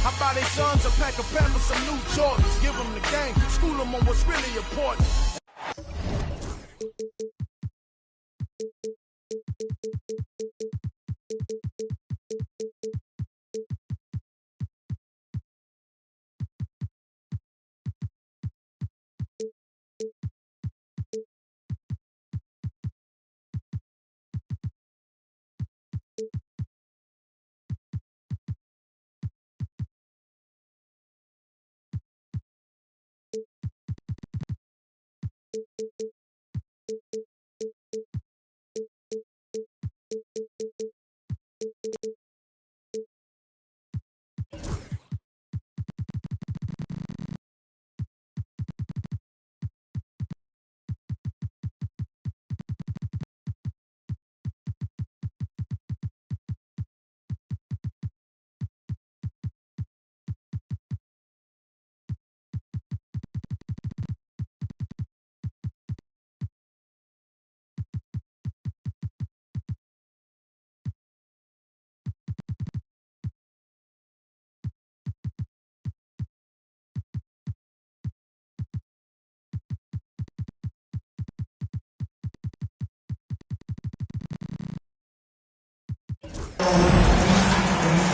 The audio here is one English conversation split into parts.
I buy their sons a pack of Pampers, some new Jordans. Give them the game, school them on what's really important.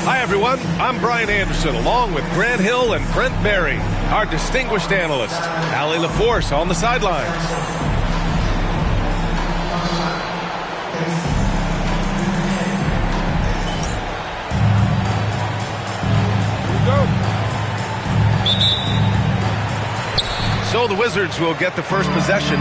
Hi, everyone. I'm Brian Anderson, along with Grant Hill and Brent Barry, our distinguished analyst. Allie LaForce on the sidelines. So the Wizards will get the first possession.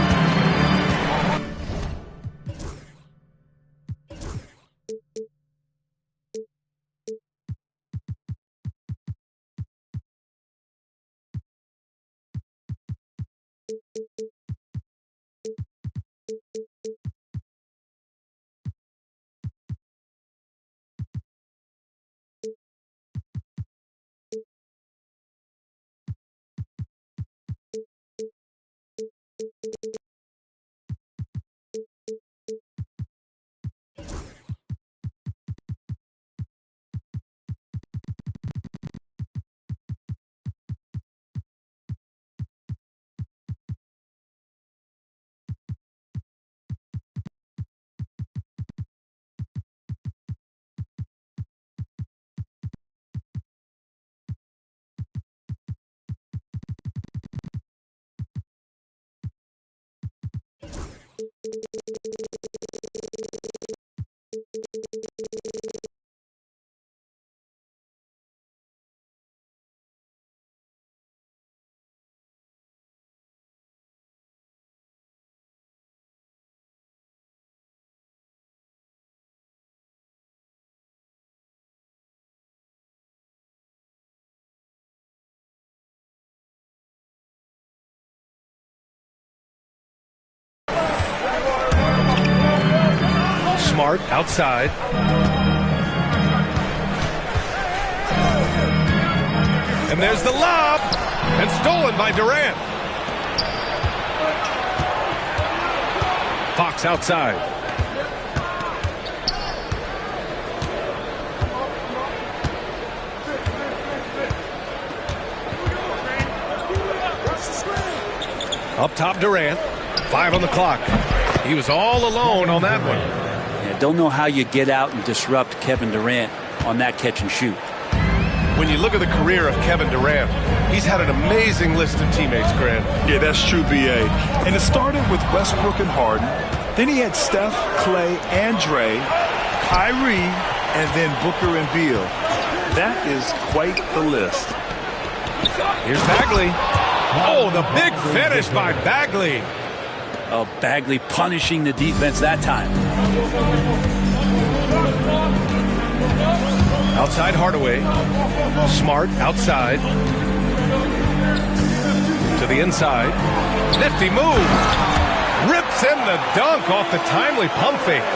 Smart outside. And there's the lob. And stolen by Durant. Fox outside. Up top, Durant. 5 on the clock. He was all alone on that one. Don't know how you get out and disrupt Kevin Durant on that catch and shoot. When you look at the career of Kevin Durant, he's had an amazing list of teammates, Grant. Yeah, that's true, B.A. And it started with Westbrook and Harden. Then he had Steph, Clay, and Dre, Kyrie, and then Booker and Beal. That is quite the list. Here's Bagley. Oh, the big finish by Bagley. Oh, Bagley punishing the defense that time. Outside Hardaway. Smart outside. To the inside. Nifty move. Rips in the dunk off the timely pump fake.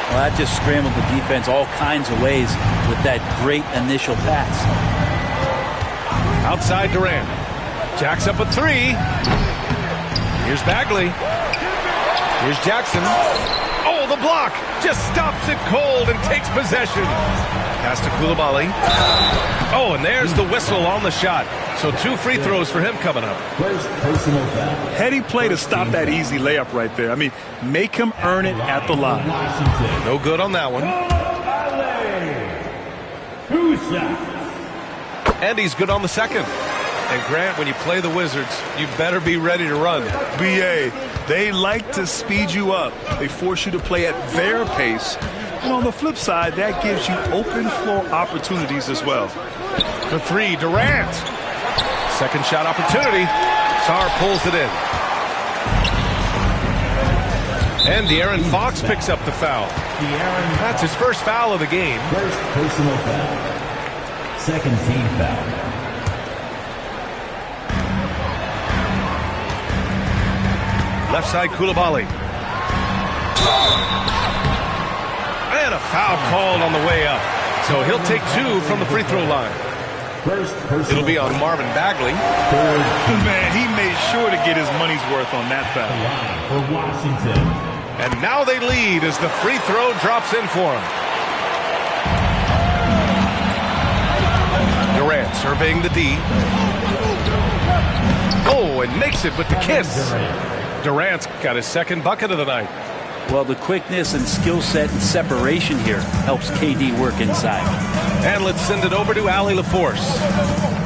Well, that just scrambled the defense all kinds of ways with that great initial pass. Outside Durant. Jacks up a 3. Here's Bagley. Here's Jackson. Oh, the block just stops it cold and takes possession. Pass to Coulibaly. Oh, and there's the whistle on the shot. So 2 free throws for him coming up. First personal foul. Heady play to stop that easy layup right there. I mean, make him earn it at the line. No good on that one. And he's good on the second. And Grant, when you play the Wizards, you better be ready to run. BA, they like to speed you up. They force you to play at their pace. And on the flip side, that gives you open floor opportunities as well. For 3, Durant. Second shot opportunity. Sarr pulls it in. And De'Aaron Fox picks up the foul. That's his first foul of the game. First personal foul. Second team foul. Left side, Coulibaly. And a foul called on the way up. So he'll take 2 from the free throw line. It'll be on Marvin Bagley. Man, he made sure to get his money's worth on that foul. For Washington. And now they lead as the free throw drops in for him. Durant surveying the D. Oh, and makes it with the kiss. Durant's got his second bucket of the night. Well, the quickness and skill set and separation here helps KD work inside. And let's send it over to Allie LaForce.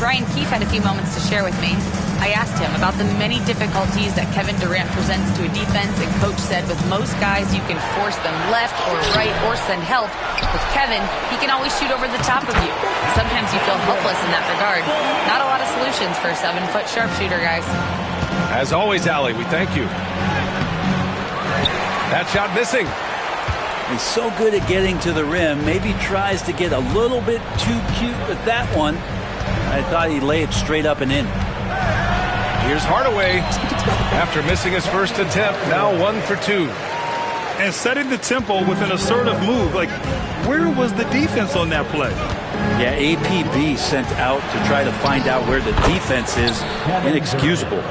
Brian Keefe had a few moments to share with me. I asked him about the many difficulties that Kevin Durant presents to a defense, and Coach said with most guys you can force them left or right or send help. With Kevin, he can always shoot over the top of you. Sometimes you feel helpless in that regard. Not a lot of solutions for a 7-foot sharpshooter, guys. As always, Allie, we thank you. That shot missing. He's so good at getting to the rim. Maybe tries to get a little bit too cute with that one. I thought he'd lay it straight up and in. Here's Hardaway. After missing his first attempt, now 1 for 2. And setting the tempo with an assertive move. Like, where was the defense on that play? Yeah, APB sent out to try to find out where the defense is. Inexcusable.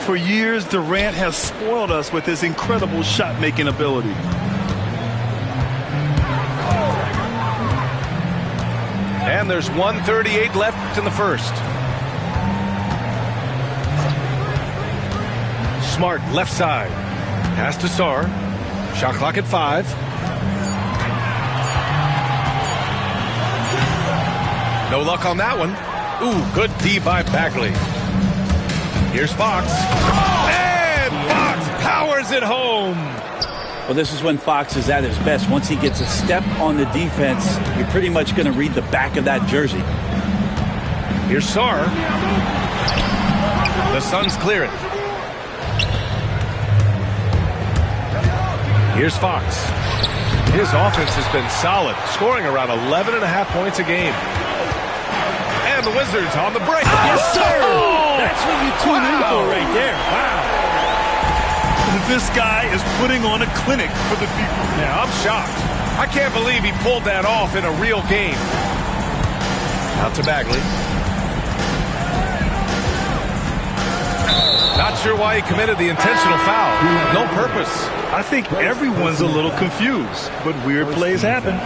For years, Durant has spoiled us with his incredible shot-making ability. And there's 1:38 left in the first. Smart left side. Pass to Sarr. Shot clock at 5. No luck on that one. Ooh, good D by Bagley. Here's Fox. And Fox powers it home. Well, this is when Fox is at his best. Once he gets a step on the defense, you're pretty much going to read the back of that jersey. Here's Sarr. The Suns clear it. Here's Fox. His offense has been solid, scoring around 11.5 points a game. And the Wizards on the break. Yes, sir! Oh! That's what you tune in for right there. Wow. This guy is putting on a clinic for the people. Yeah, I'm shocked. I can't believe he pulled that off in a real game. Out to Bagley. Not sure why he committed the intentional foul. No purpose. I think everyone's a little confused, but weird plays happen.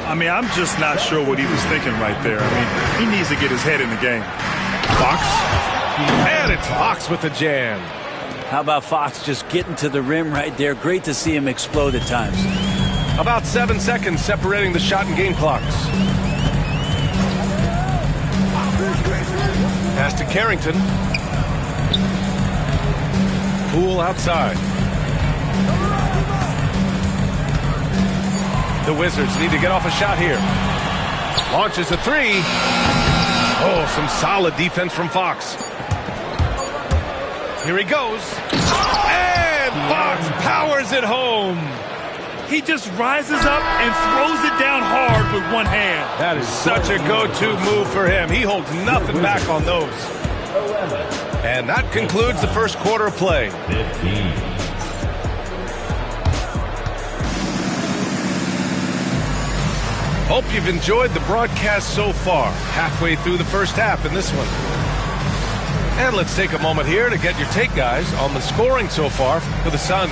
I mean, I'm just not sure what he was thinking right there. I mean, he needs to get his head in the game. Fox. And it's Fox with the jam. How about Fox just getting to the rim right there? Great to see him explode at times. About 7 seconds separating the shot and game clocks. Pass to Carrington. Poole outside. The Wizards need to get off a shot here. Launches a 3. Oh, some solid defense from Fox. Here he goes. And Fox powers it home. He just rises up and throws it down hard with one hand. That is such a go-to move for him. He holds nothing back on those. And that concludes the first quarter of play. 15. Hope you've enjoyed the broadcast so far. Halfway through the first half in this one. And let's take a moment here to get your take, guys, on the scoring so far for the Suns.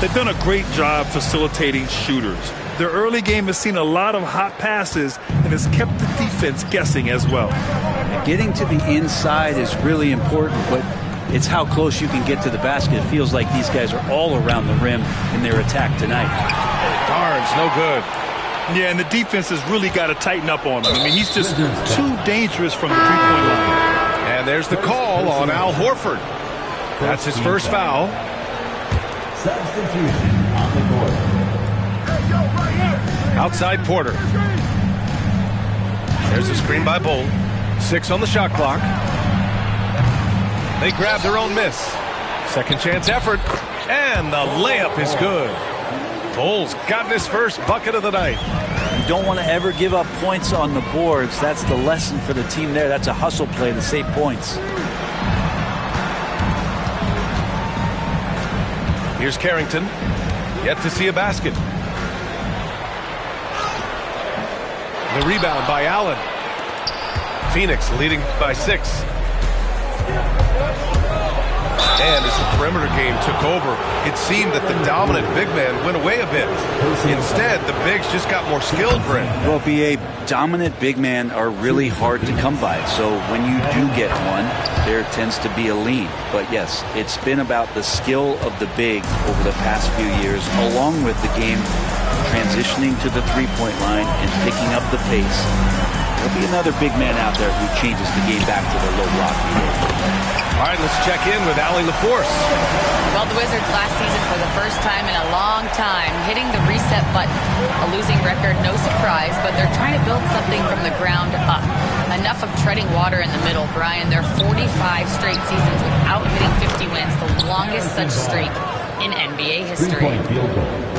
They've done a great job facilitating shooters. Their early game has seen a lot of hot passes and has kept the defense guessing as well. Getting to the inside is really important, but it's how close you can get to the basket. It feels like these guys are all around the rim in their attack tonight. Barnes, no good. Yeah, and the defense has really got to tighten up on him. I mean, he's just too dangerous from the three-point line. And there's the call on Al Horford. That's his first foul. Substitution on the court. Outside Porter. There's a screen by Bull. 6 on the shot clock. They grab their own miss. Second chance effort. And the layup is good. Bull's gotten his first bucket of the night. You don't want to ever give up points on the boards. That's the lesson for the team there. That's a hustle play to save points. Here's Carrington. Yet to see a basket. The rebound by Allen. Phoenix leading by 6. And as the perimeter game took over, it seemed that the dominant big man went away a bit. Instead, the bigs just got more skilled, Brent. Well, BA, dominant big men are really hard to come by. So when you do get one, there tends to be a lean. But yes, it's been about the skill of the big over the past few years, along with the game transitioning to the three-point line and picking up the pace. There'll be another big man out there who changes the game back to the low block. All right, let's check in with Allie LaForce. Well, the Wizards last season for the first time in a long time hitting the reset button. A losing record, no surprise, but they're trying to build something from the ground up. Enough of treading water in the middle, Brian. They're 45 straight seasons without hitting 50 wins, the longest such streak in NBA history.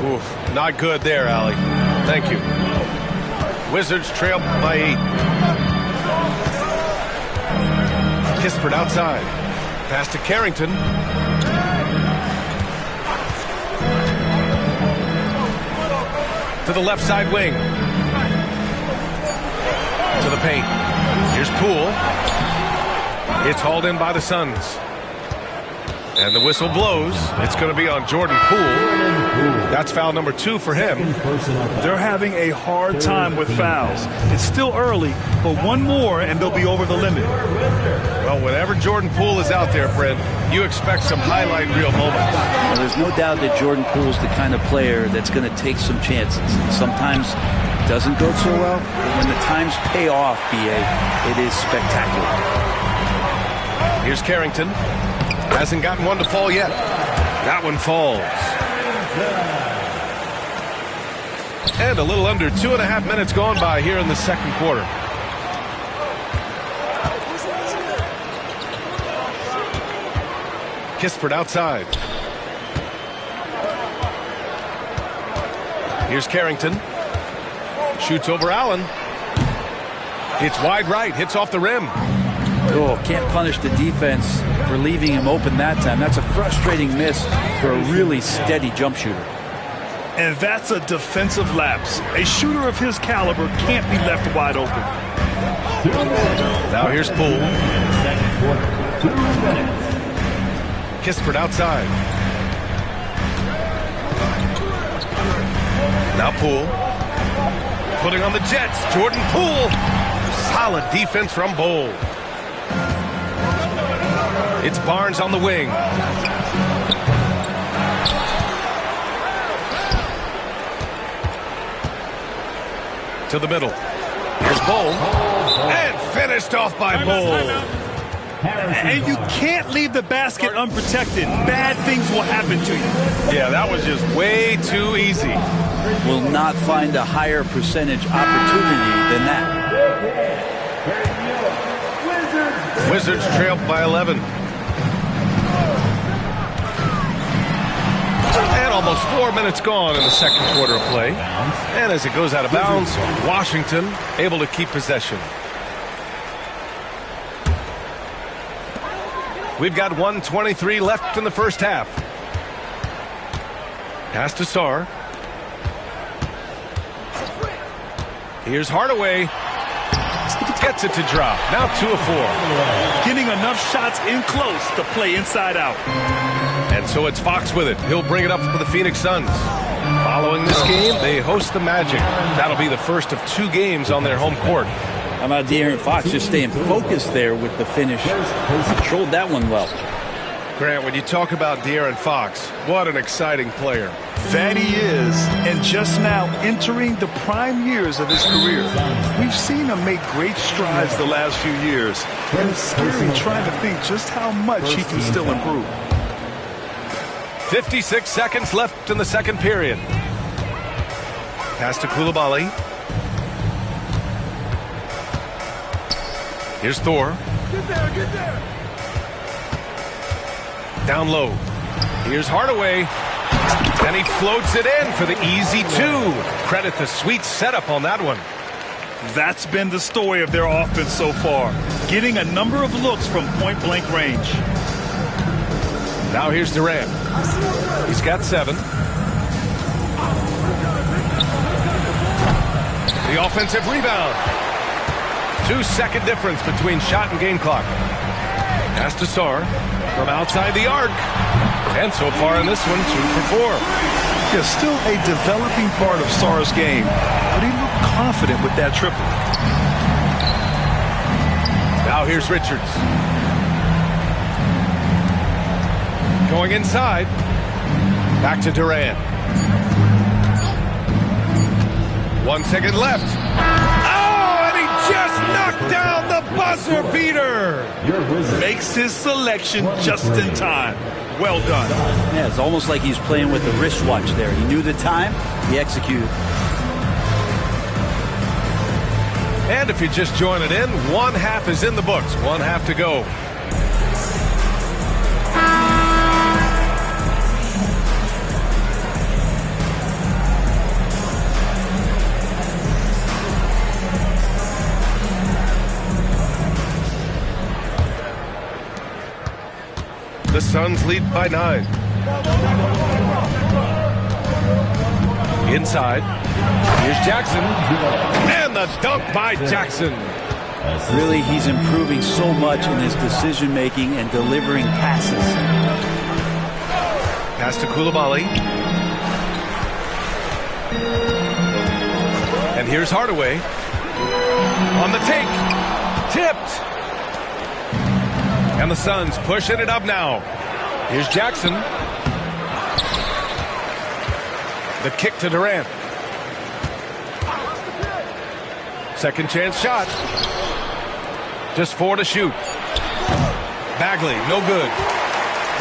Oof, not good there, Allie. Thank you. Wizards trail by 8. Kispert outside. Pass to Carrington. To the left side wing. To the paint. Here's Poole. It's hauled in by the Suns. And the whistle blows. It's going to be on Jordan Poole. That's foul number 2 for him. They're having a hard time with fouls. It's still early, but one more and they'll be over the limit. Well, whenever Jordan Poole is out there, Fred, you expect some highlight reel moments. Well, there's no doubt that Jordan Poole's the kind of player that's going to take some chances. Sometimes it doesn't go so well, but when the times pay off, BA, it is spectacular. Here's Carrington. Hasn't gotten one to fall yet. That one falls. And a little under 2.5 minutes gone by here in the second quarter. Kispert outside. Here's Carrington. Shoots over Allen. It's wide right. Hits off the rim. Oh, can't punish the defense for leaving him open that time. That's a frustrating miss for a really steady jump shooter. And that's a defensive lapse. A shooter of his caliber can't be left wide open. Now here's Poole. Second quarter, 2 minutes. Kispert outside. Now Poole. Putting on the Jets. Jordan Poole. Solid defense from Bull. It's Barnes on the wing. To the middle. Here's Bull. And finished off by Bull. And you can't leave the basket unprotected. Bad things will happen to you. Yeah, that was just way too easy. Will not find a higher percentage opportunity than that. Wizards trailed by 11. And almost 4 minutes gone in the second quarter of play. And as it goes out of bounds, Washington able to keep possession. We've got 1:23 left in the first half. Pass to Sarr. Here's Hardaway. Gets it to drop. Now 2 of 4. Getting enough shots in close to play inside out. And so it's Fox with it. He'll bring it up for the Phoenix Suns. Following this game, they host the Magic. That'll be the first of 2 games on their home court. How about De'Aaron Fox just staying focused there with the finish? Controlled that one well. Grant, when you talk about De'Aaron Fox, what an exciting player. That he is, and just now entering the prime years of his career. We've seen him make great strides the last few years, and it's scary trying to think just how much he can still improve. 56 seconds left in the second period. Pass to Coulibaly. Here's Thor. Get there. Down low. Here's Hardaway. And he floats it in for the easy 2. Credit the sweet setup on that one. That's been the story of their offense so far, getting a number of looks from point-blank range. Now here's Durant. He's got 7. The offensive rebound. 2-second difference between shot and game clock. Pass to Sarr from outside the arc. And so far in this one, 2 for 4. Yeah, still a developing part of Sarr's game, but he looked confident with that triple. Now here's Richards. Going inside. Back to Durant. 1 second left. Oh, and he just knocked down the buzzer beater. Makes his selection just in time. Well done. Yeah, it's almost like he's playing with the wristwatch there. He knew the time, he executed. And if you just join it in, 1 half is in the books. 1 half to go. The Suns lead by 9. Inside. Here's Jackson. And the dunk by Jackson. Really, he's improving so much in his decision-making and delivering passes. Pass to Coulibaly. And here's Hardaway. On the take. Tipped. And the Suns pushing it up now. Here's Jackson. The kick to Durant. Second chance shot. Just 4 to shoot. Bagley, no good.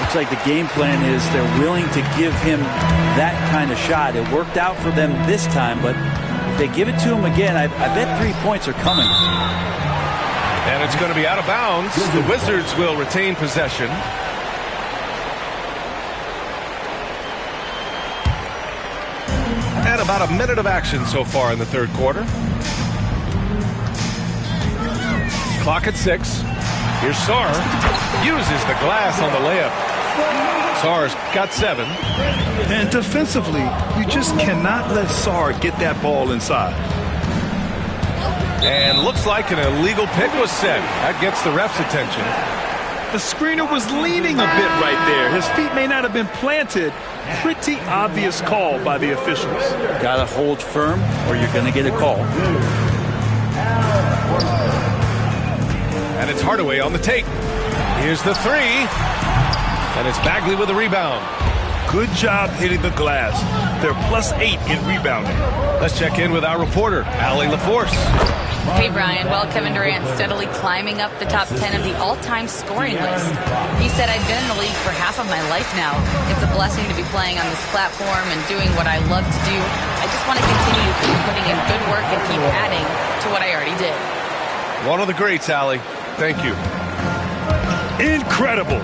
Looks like the game plan is they're willing to give him that kind of shot. It worked out for them this time, but if they give it to him again, I bet 3 points are coming. And it's going to be out of bounds. The Wizards will retain possession. And about a minute of action so far in the third quarter. Clock at 6. Here's Sarr. Uses the glass on the layup. Sarr's got 7. And defensively, you just cannot let Sarr get that ball inside. And looks like an illegal pick was set. That gets the ref's attention. The screener was leaning a bit right there. His feet may not have been planted. Pretty obvious call by the officials. Gotta hold firm or you're gonna get a call. And it's Hardaway on the take. Here's the 3. And it's Bagley with the rebound. Good job hitting the glass. They're +8 in rebounding. Let's check in with our reporter, Allie LaForce. Hey, Brian. Well, Kevin Durant steadily climbing up the top 10 of the all-time scoring list. He said, I've been in the league for half of my life now. It's a blessing to be playing on this platform and doing what I love to do. I just want to continue to keep putting in good work and keep adding to what I already did. One of the greats, Allie. Thank you. Incredible.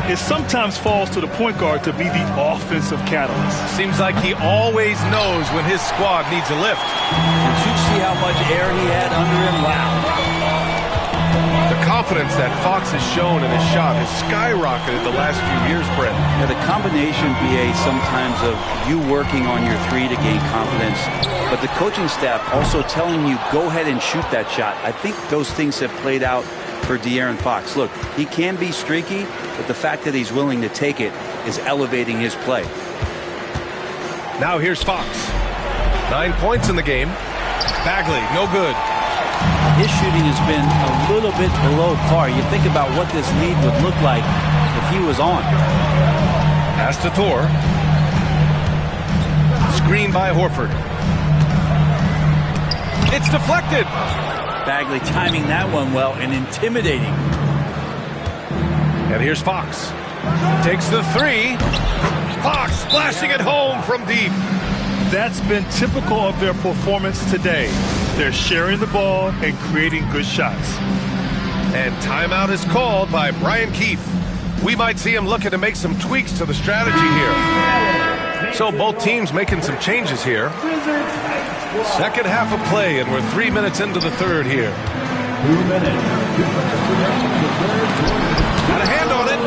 It sometimes falls to the point guard to be the offensive catalyst. Seems like he always knows when his squad needs a lift. Did you see how much air he had under him? Wow. The confidence confidence that Fox has shown in his shot has skyrocketed the last few years, Brent. Yeah, the combination, BA, sometimes of you working on your three to gain confidence, but the coaching staff also telling you, go ahead and shoot that shot. I think those things have played out for De'Aaron Fox. Look, he can be streaky, but the fact that he's willing to take it is elevating his play. Now here's Fox. 9 points in the game. Bagley, no good. His shooting has been a little bit below par. You think about what this lead would look like if he was on. Pass to Thor. Screen by Horford. It's deflected. Bagley timing that one well and intimidating. And here's Fox. Takes the three. Fox splashing it home from deep. That's been typical of their performance today. They're sharing the ball and creating good shots. And timeout is called by Brian Keefe. We might see him looking to make some tweaks to the strategy here. So both teams making some changes here. Second half of play, and we're 3 minutes into the third here. 2 minutes. Got a hand on it.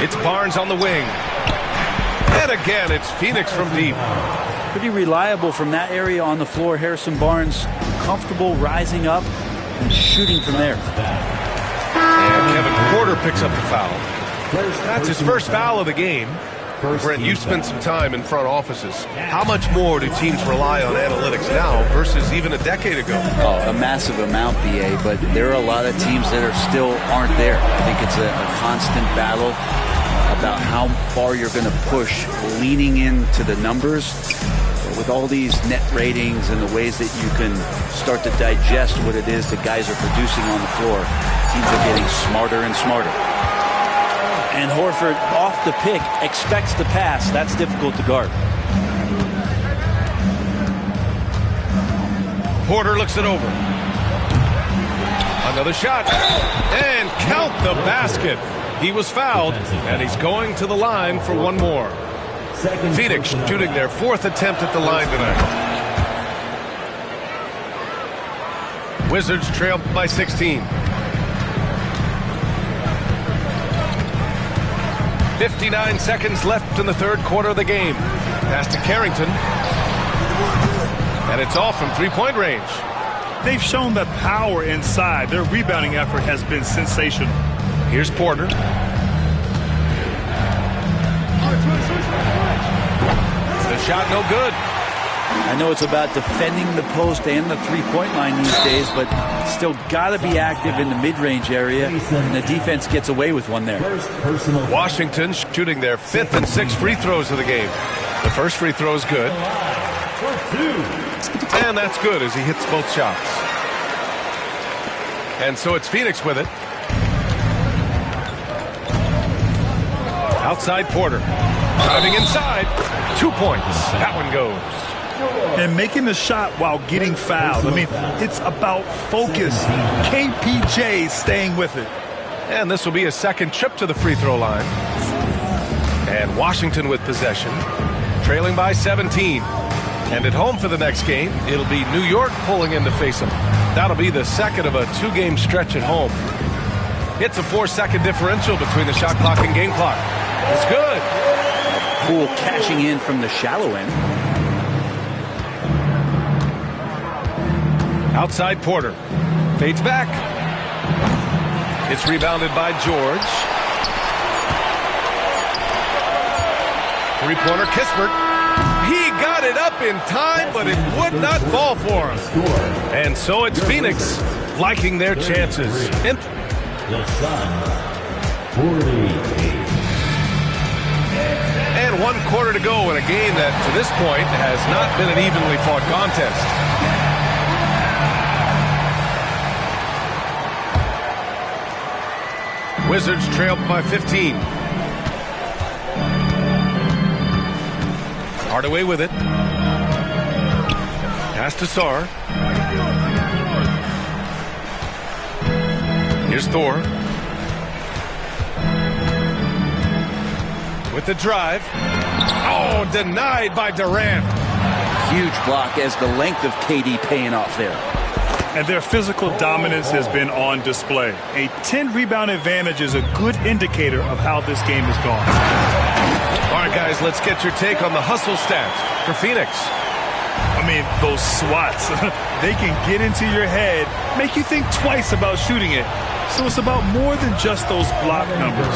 It's Barnes on the wing. And again, it's Phoenix from deep. Pretty reliable from that area on the floor. Harrison Barnes comfortable rising up and shooting from there. And Kevin Porter picks up the foul. That's his first foul of the game. Brent, you've spent some time in front offices. How much more do teams rely on analytics now versus even a decade ago? Oh, a massive amount, BA, but there are a lot of teams that aren't there. I think it's a constant battle about how far you're going to push, leaning into the numbers. But with all these net ratings and the ways that you can start to digest what it is that guys are producing on the floor, teams are getting smarter and smarter. And Horford off the pick, expects the pass. That's difficult to guard. Porter looks it over. Another shot. And count the basket. He was fouled, and he's going to the line for one more. Phoenix shooting their fourth attempt at the line tonight. Wizards trail by 16. 59 seconds left in the third quarter of the game. Pass to Carrington. And it's off from three-point range. They've shown the power inside. Their rebounding effort has been sensational. Here's Porter. The shot no good. I know it's about defending the post and the three-point line these days, but still got to be active in the mid-range area, and the defense gets away with one there. Washington shooting their fifth and sixth free throws of the game. The first free throw is good. And that's good as he hits both shots. And so it's Phoenix with it. Outside Porter. Driving inside. 2 points. That one goes. And making the shot while getting fouled. I mean, it's about focus. KPJ staying with it. And this will be a second trip to the free throw line. And Washington with possession. Trailing by 17. And at home for the next game, it'll be New York pulling in to face them. That'll be the second of a two-game stretch at home. It's a 4-second differential between the shot clock and game clock. It's good. Poole cashing in from the shallow end. Outside Porter. Fades back. It's rebounded by George. Three-pointer Kispert. He got it up in time, but it would not fall for him. And so it's Phoenix liking their chances. The Suns, 48. And 1 quarter to go in a game that, to this point, has not been an evenly fought contest. Wizards trail by 15. Hardaway with it. Pass to Sarr. Here's Thor. With the drive. Oh, denied by Durant. Huge block as the length of KD paying off there. And their physical dominance has been on display. A 10-rebound advantage is a good indicator of how this game has gone. All right, guys, let's get your take on the hustle stats for Phoenix. I mean, those swats, they can get into your head, make you think twice about shooting it. So it's about more than just those block numbers.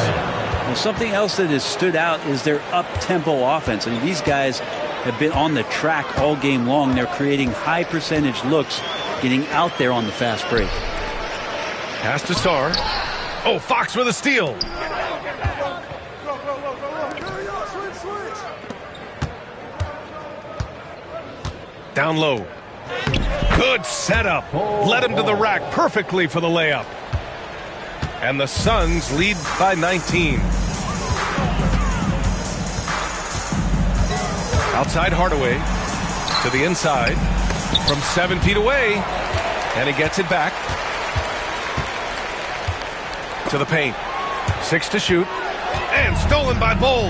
Well, something else that has stood out is their up-tempo offense. I mean, these guys have been on the track all game long. They're creating high-percentage looks, getting out there on the fast break. Pass to Sarr. Oh, Fox with a steal. Down low. Good setup. Led him to the rack perfectly for the layup. And the Suns lead by 19. Outside Hardaway to the inside from 7 feet away. And he gets it back to the paint. 6 to shoot. And stolen by Bol.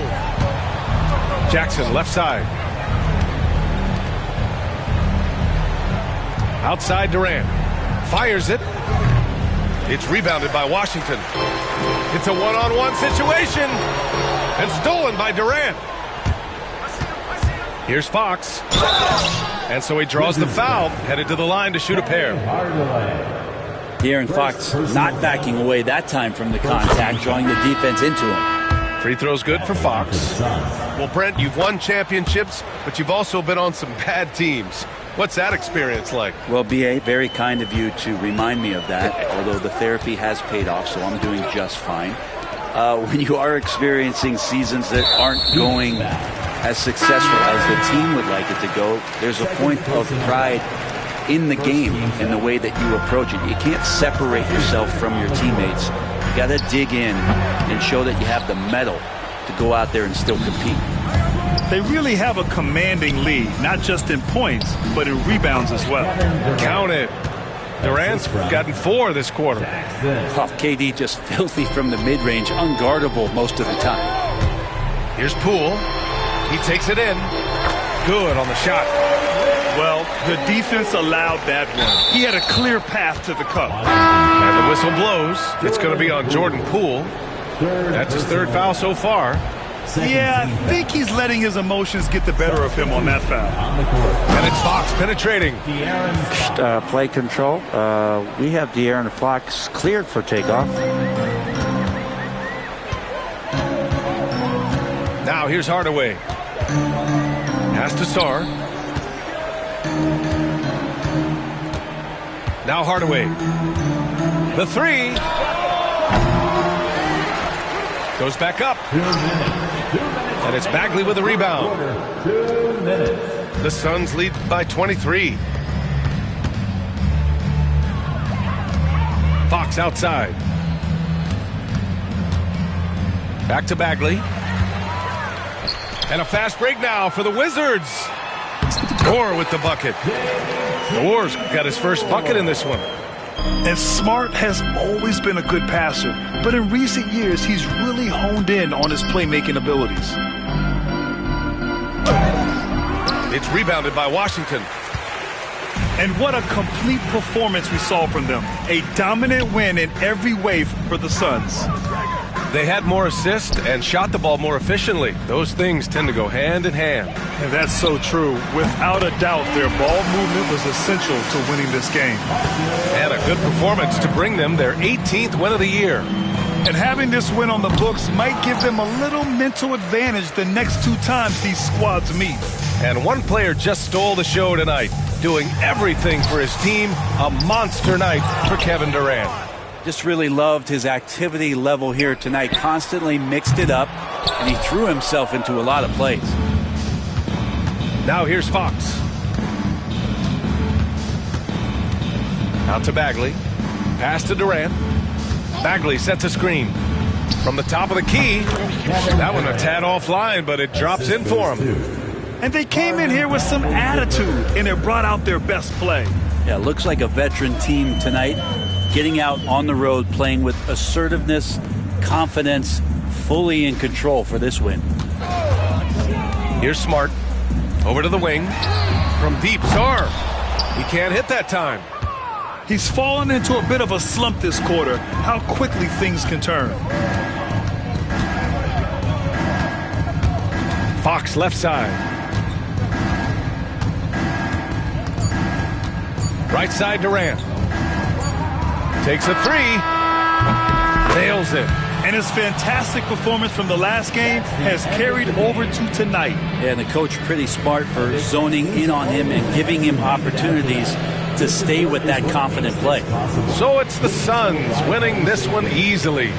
Jackson left side. Outside Durant. Fires it. It's rebounded by Washington. It's a one-on-one situation. And stolen by Durant. Here's Fox. And so he draws the foul, headed to the line to shoot a pair. De'Aaron Fox not backing away that time from the contact, drawing the defense into him. Free throw's good for Fox. Well, Brent, you've won championships, but you've also been on some bad teams. What's that experience like? Well, B.A., very kind of you to remind me of that, although the therapy has paid off, so I'm doing just fine. When you are experiencing seasons that aren't going as successful as the team would like it to go, there's a point of pride in the game in the way that you approach it. You can't separate yourself from your teammates. You got to dig in and show that you have the mettle to go out there and still compete. They really have a commanding lead, not just in points, but in rebounds as well. Count it. Durant's gotten 4 this quarter. Oh, KD just filthy from the mid-range, unguardable most of the time. Here's Poole. He takes it in. Good on the shot. Well, the defense allowed that one. He had a clear path to the cup. And the whistle blows. It's going to be on Jordan Poole. That's his 3rd foul so far. Yeah, I think he's letting his emotions get the better of him on that foul. And it's Fox penetrating. Play control. We have De'Aaron Fox cleared for takeoff. Now here's Hardaway. Pass to Sarr. Now Hardaway. The 3. Goes back up. And it's Bagley with the rebound. The Suns lead by 23. Fox outside. Back to Bagley. And a fast break now for the Wizards. Orr with the bucket. Orr's got his first bucket in this one. And Smart has always been a good passer, but in recent years, he's really honed in on his playmaking abilities. It's rebounded by Washington. And what a complete performance we saw from them. A dominant win in every way for the Suns. They had more assists and shot the ball more efficiently. Those things tend to go hand in hand. And that's so true. Without a doubt, their ball movement was essential to winning this game. And a good performance to bring them their 18th win of the year. And having this win on the books might give them a little mental advantage the next 2 times these squads meet. And one player just stole the show tonight, doing everything for his team. A monster night for Kevin Durant. Just really loved his activity level here tonight. Constantly mixed it up, and he threw himself into a lot of plays. Now here's Fox. Out to Bagley. Pass to Durant. Bagley sets a screen. From the top of the key. That one a tad offline, but it drops in for him. And they came in here with some attitude, and it brought out their best play. Yeah, looks like a veteran team tonight. Getting out on the road, playing with assertiveness, confidence, fully in control for this win. Here's Smart. Over to the wing. From deep, Sarr. He can't hit that time. He's fallen into a bit of a slump this quarter. How quickly things can turn. Fox left side. Right side Durant. Takes a three. Nails it. And his fantastic performance from the last game has carried over to tonight. Yeah, and the coach pretty smart for zoning in on him and giving him opportunities to stay with that confident play. So it's the Suns winning this one easily.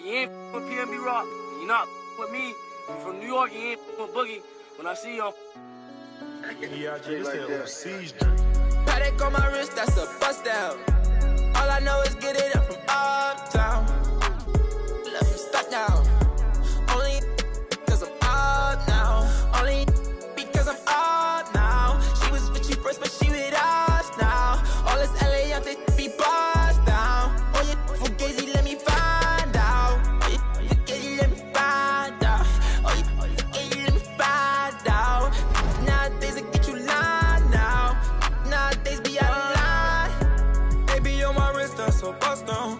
You ain't with PNB Rock. You're not with me. You from New York. You ain't with Boogie. When I see you, Paddock on my wrist, that's a bust down. All I know is get it up from uptown. Let me stop now. Only because I'm up now. Only because I'm up now. She was with you first, but she with us now. All this LA, I take be bust down. Oh, you fugazi, let me find out. Oh, you fugazi, let me find out. Oh, you fugazi, let me find out. Nowadays, I get you lying now. Nowadays, be out of line. Baby, on my wrist, that's a bust down.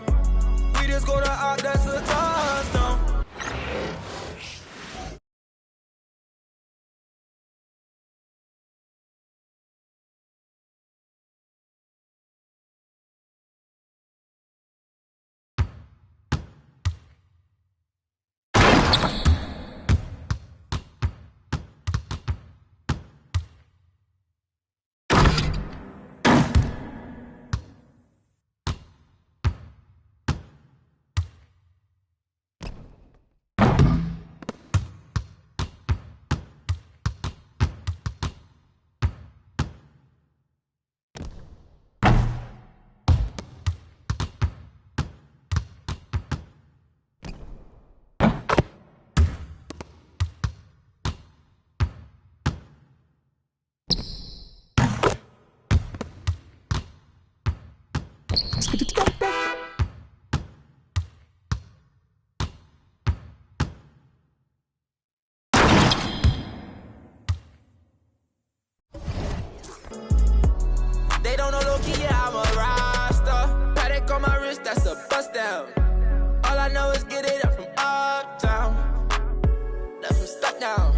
We just go to out, that's a touchdown. They don't know low-key, yeah, I'm a roster. Paddock on my wrist, that's a bust down. All I know is get it up from uptown. Left from stuck now.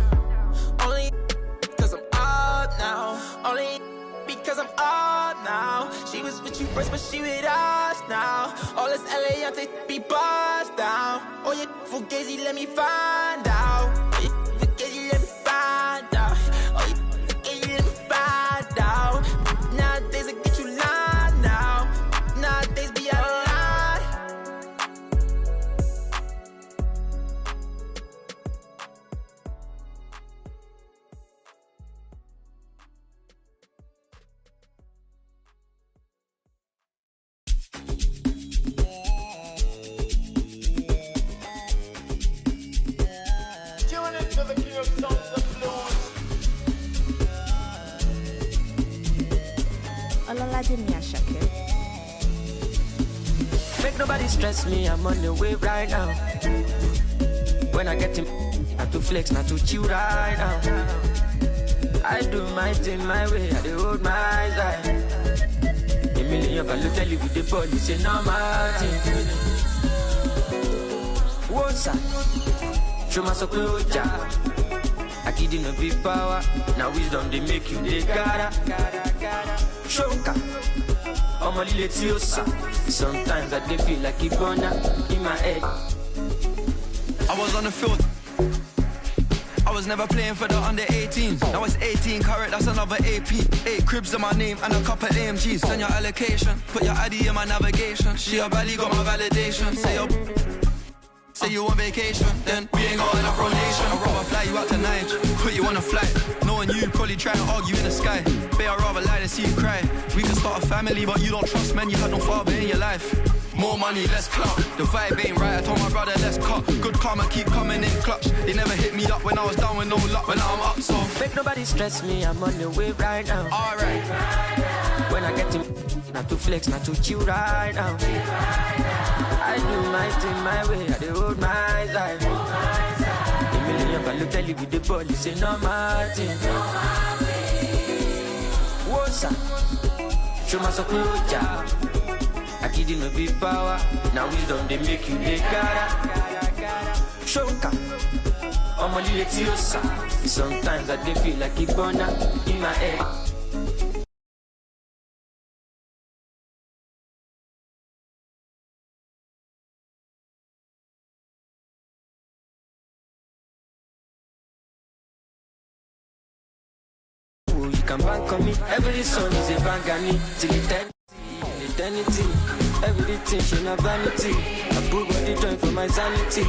Only because I'm up now. Only because I'm up now. She was with you first, but she with us now. All this LA, I take be bust down. Oh, you fugazi, let me find out. Oh, you fugazi, let me find out. Oh, you fugazi, let me find out. Nowadays, I get you lying now. Nowadays, be out of line. Tune into the King of Songs and Blues. Make nobody stress me, I'm on the way right now. When I get him, not to flex, not to chill right now. I do my thing my way, I do hold my eyes right. A million can tell you with the ball, it's a normal thing. What's up? Show my support, I kid in a big power. Now wisdom they make you they gotta. Shoka, I'm a little tiosa. Sometimes I dey feel like Ibona in my head. I was on the field. I I was never playing for the under 18s. Now it's 18 carat, that's another AP. 8 cribs in my name and a couple AMGs. Send your allocation, put your ID in my navigation. She a valley, got my validation. Say you on vacation, then we ain't got enough rotation. I'd rather fly you out to Niger, put you on a flight. Knowing you probably try to argue in the sky. Babe, I'd rather lie than see you cry. We can start a family, but you don't trust men. You had no father in your life. More money, less clout. The vibe ain't right, I told my brother, let's cut. Good karma keep coming in clutch. They never hit me up when I was down with no luck. But now I'm up, so make nobody stress me, I'm on the way right now. Alright. When I get to not to flex, not to chill right now. I do my thing my way, I do hold my life. A million can look tell you with the ball, you say no Martin. What's up? Show my support, I give you no big power. Now wisdom they make you the cara. Shoka, I'm a little sometimes I dey feel like it's burner in my head. You can bank on me. Every song is a bank on me. Till eternity. Everything she not vanity. I put body joint for my sanity.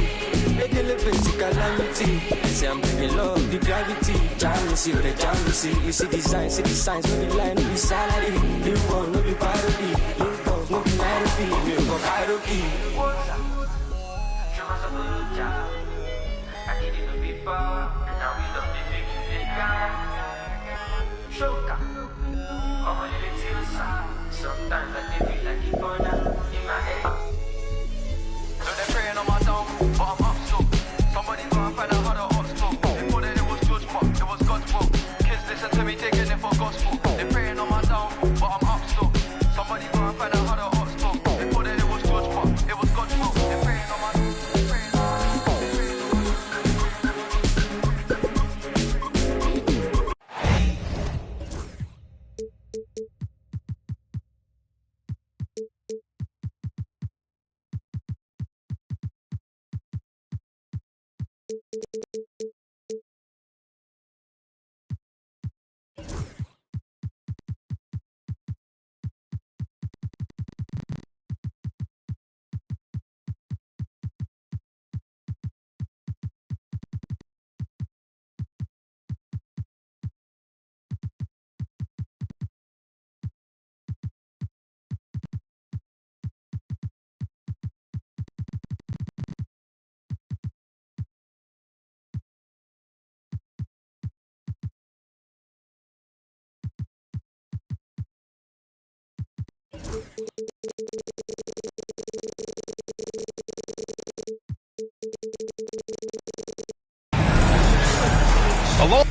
Make a little bit calamity. They say I'm bringing love, the gravity. Jealousy, the jealousy. You see the signs, no be line, no be salary. Live on, no be parody. Live on, no be Nairobi. Live on, Nairobi. I need you to be power. Now we don't make you the guy. Shoka, I'm a little sometimes I feel like it's burner in my head. So they're praying on my down, but I'm up still. Somebody go and find out how the ops talk. They thought that it was George, but it was God's will. Kids listen to me, taking it for gospel. They're praying on my down, but I'm up still. Somebody go and find out how the ops talk. They thought that it was George, but it was God's will. They're praying on my down. Alone.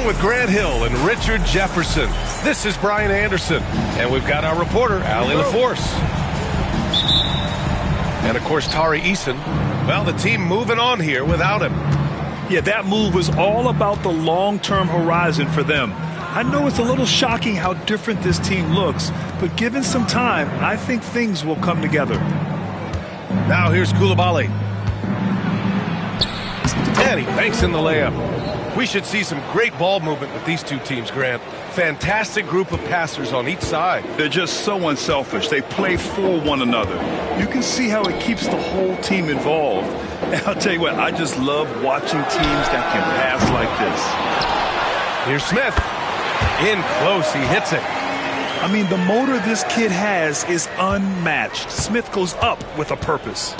With Grant Hill and Richard Jefferson. This is Brian Anderson, and we've got our reporter, Allie LaForce. And, of course, Tari Eason. Well, the team moving on here without him. Yeah, that move was all about the long-term horizon for them. I know it's a little shocking how different this team looks, but given some time, I think things will come together. Now here's Coulibaly. And he banks in the layup. We should see some great ball movement with these two teams, Grant. Fantastic group of passers on each side. They're just so unselfish. They play for one another. You can see how it keeps the whole team involved. And I'll tell you what, I just love watching teams that can pass like this. Here's Smith. In close, he hits it. I mean, the motor this kid has is unmatched. Smith goes up with a purpose.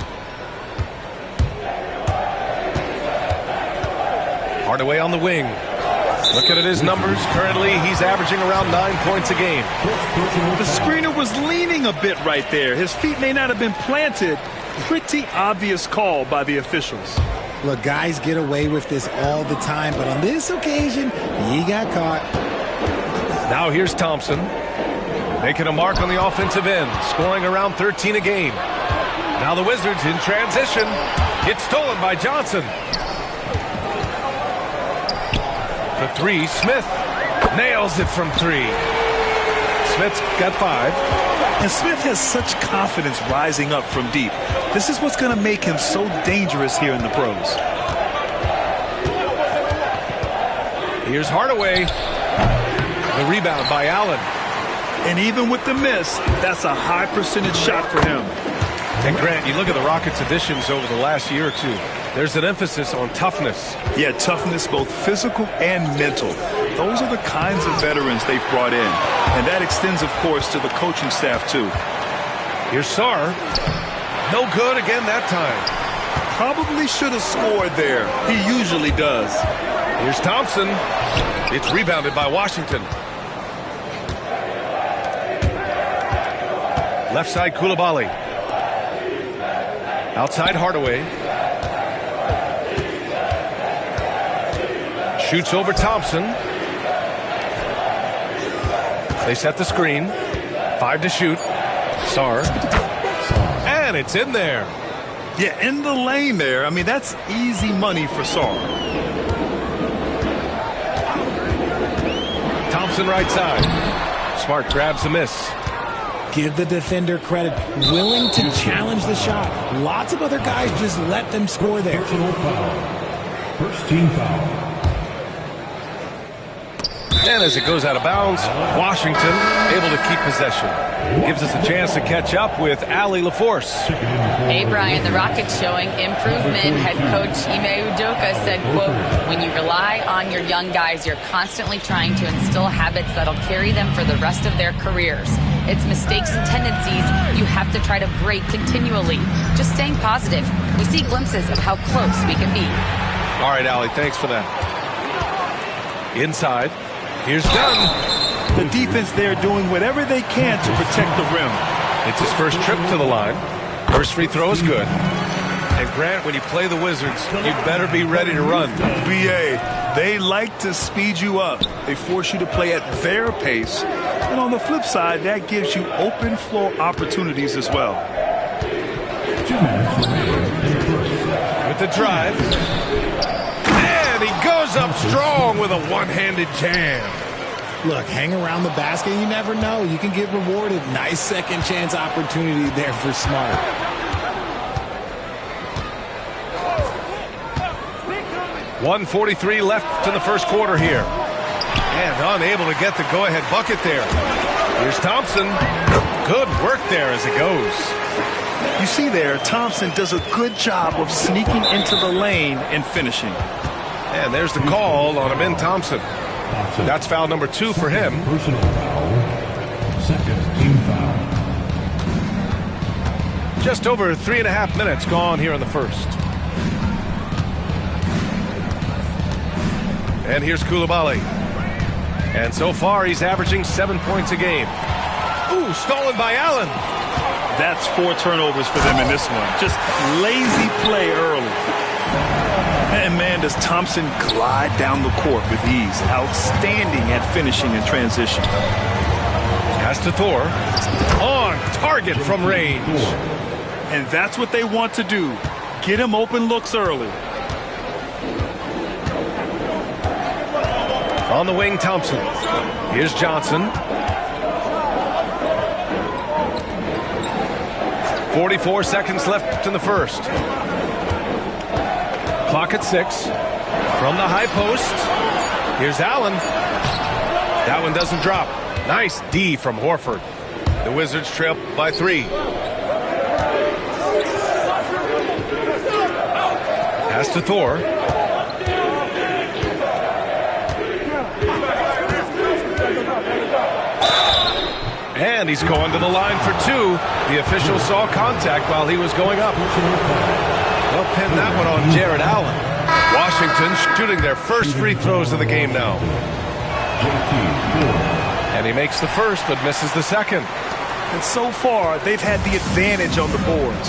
Hardaway on the wing. Looking at his numbers, currently he's averaging around 9 points a game. The screener was leaning a bit right there. His feet may not have been planted. Pretty obvious call by the officials. Look, guys get away with this all the time, but on this occasion, he got caught. Now here's Thompson. Making a mark on the offensive end, scoring around 13 a game. Now the Wizards in transition. It's stolen by Johnson. The three, Smith nails it from three. Smith's got 5. And Smith has such confidence rising up from deep. This is what's going to make him so dangerous here in the pros. Here's Hardaway. The rebound by Allen. And even with the miss, that's a high percentage shot for him. And Grant, you look at the Rockets' additions over the last year or two. There's an emphasis on toughness. Yeah, toughness, both physical and mental. Those are the kinds of veterans they've brought in. And that extends, of course, to the coaching staff, too. Here's Sarr. No good again that time. Probably should have scored there. He usually does. Here's Thompson. It's rebounded by Washington. Left side, Coulibaly. Outside, Hardaway. Shoots over Thompson. They set the screen. 5 to shoot. Sarr. And it's in there. Yeah, in the lane there. I mean, that's easy money for Sarr. Thompson right side. Smart grabs the miss. Give the defender credit. Willing to challenge the shot. Lots of other guys just let them score there. Personal foul. First team foul. And as it goes out of bounds, Washington able to keep possession. Gives us a chance to catch up with Allie LaForce. Hey, Brian, the Rockets showing improvement. Head coach Ime Udoka said, quote, when you rely on your young guys, you're constantly trying to instill habits that'll carry them for the rest of their careers. It's mistakes and tendencies you have to try to break continually. Just staying positive. We see glimpses of how close we can be. All right, Allie, thanks for that. Inside. Here's Dunn. The defense there doing whatever they can to protect the rim. It's his first trip to the line. First free throw is good. And Grant, when you play the Wizards, you better be ready to run. BA, they like to speed you up. They force you to play at their pace. And on the flip side, that gives you open floor opportunities as well. 2 minutes remaining in the first. With the drive. And he goes up strong with a one-handed jam. Look, hang around the basket. You never know. You can get rewarded. Nice second chance opportunity there for Smart. .143 left in the first quarter here. And unable to get the go-ahead bucket there. Here's Thompson. Good work there as it goes. You see there, Thompson does a good job of sneaking into the lane and finishing. And there's the call on Amin Thompson. That's foul number 2 for him. Personal foul. Second team foul. Just over 3.5 minutes gone here in the first. And here's Coulibaly. And so far, he's averaging 7 points a game. Ooh, stolen by Allen. That's 4 turnovers for them in this one. Just lazy play early. And man, does Thompson glide down the court with ease. Outstanding at finishing in transition. Pass to Thor. On target from range. And that's what they want to do. Get him open looks early. On the wing, Thompson. Here's Johnson. 44 seconds left in the first. Clock at 6. From the high post. Here's Allen. That one doesn't drop. Nice D from Horford. The Wizards trail by 3. Pass to Thor. And he's going to the line for 2. The official saw contact while he was going up. They'll pin that one on Jared Allen. Washington shooting their first free throws of the game now. And he makes the first but misses the second. And so far, they've had the advantage on the boards.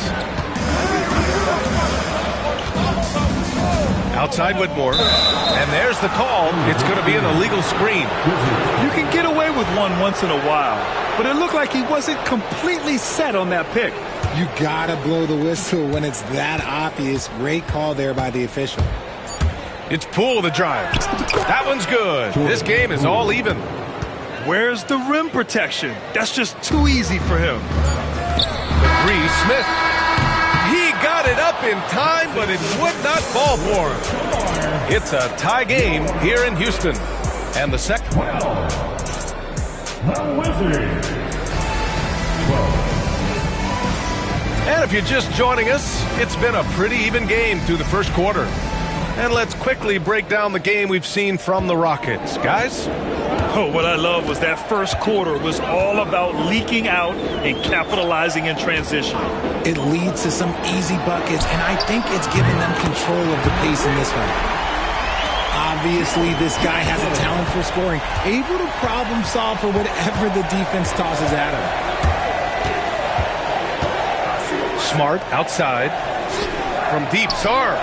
Outside Whitmore. And there's the call. It's going to be an illegal screen. You can get away with one once in a while, but it looked like he wasn't completely set on that pick. You gotta blow the whistle when it's that obvious. Great call there by the official. It's Poole the drive. That one's good. This game is all even. Where's the rim protection? That's just too easy for him. The 3, Smith. He got it up in time, but it would not fall for him. It's a tie game here in Houston. And the second one. The Wizards. And if you're just joining us, it's been a pretty even game through the first quarter. And let's quickly break down the game we've seen from the Rockets. Guys? Oh, what I love was that first quarter was all about leaking out and capitalizing in transition. It leads to some easy buckets, and I think it's given them control of the pace in this one. Obviously, this guy has a talent for scoring, able to problem solve for whatever the defense tosses at him. Smart outside. From deep, Sarr.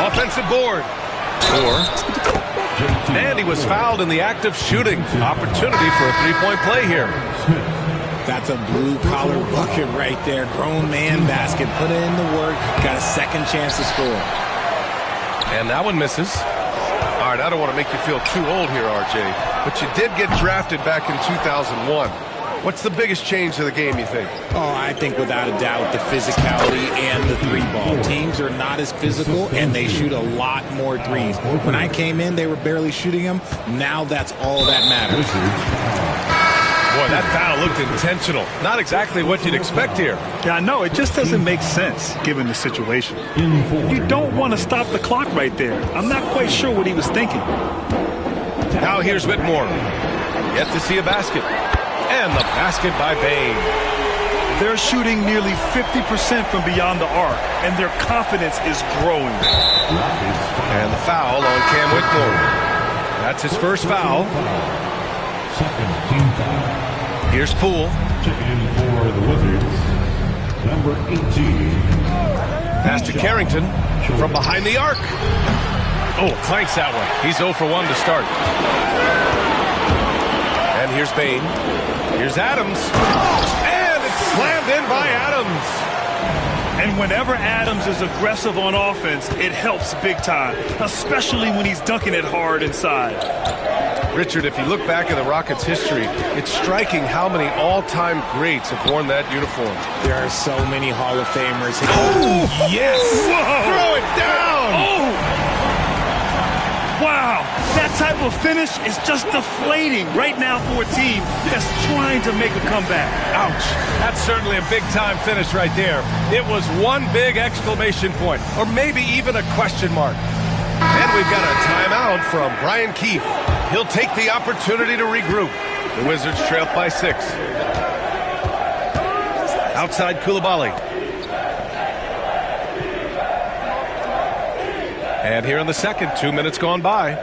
Offensive board. 4. And he was fouled in the act of shooting. Opportunity for a three-point play here. That's a blue-collar bucket right there. Grown man basket. Put in the work. Got a second chance to score. And that one misses. All right, I don't want to make you feel too old here, RJ, but you did get drafted back in 2001. What's the biggest change to the game, you think? Oh, I think without a doubt the physicality and the three-ball. Teams are not as physical, and they shoot a lot more threes. When I came in, they were barely shooting them. Now that's all that matters. Boy, that foul looked intentional. Not exactly what you'd expect here. Yeah, I know. It just doesn't make sense, given the situation. You don't want to stop the clock right there. I'm not quite sure what he was thinking. Now here's Whitmore. Yet to see a basket. And the basket by Bane. They're shooting nearly 50% from beyond the arc, and their confidence is growing. And the foul on Cam Whitmore. That's his first foul. Second team foul. Here's Poole. Checking in for the Wizards, number 18. Pass to Carrington from behind the arc. Oh, clanks that one. He's 0 for 1 to start. And here's Bane. Here's Adams. And it's slammed in by Adams. And whenever Adams is aggressive on offense, it helps big time, especially when he's dunking it hard inside. Richard, if you look back at the Rockets' history, it's striking how many all-time greats have worn that uniform. There are so many Hall of Famers. Oh, yes! Whoa. Throw it down! Oh! Wow, that type of finish is just deflating right now for a team that's trying to make a comeback. Ouch. That's certainly a big-time finish right there. It was one big exclamation point, or maybe even a question mark. And we've got a timeout from Brian Keefe. He'll take the opportunity to regroup. The Wizards trail by 6. Outside Coulibaly. And here in the second, 2 minutes gone by.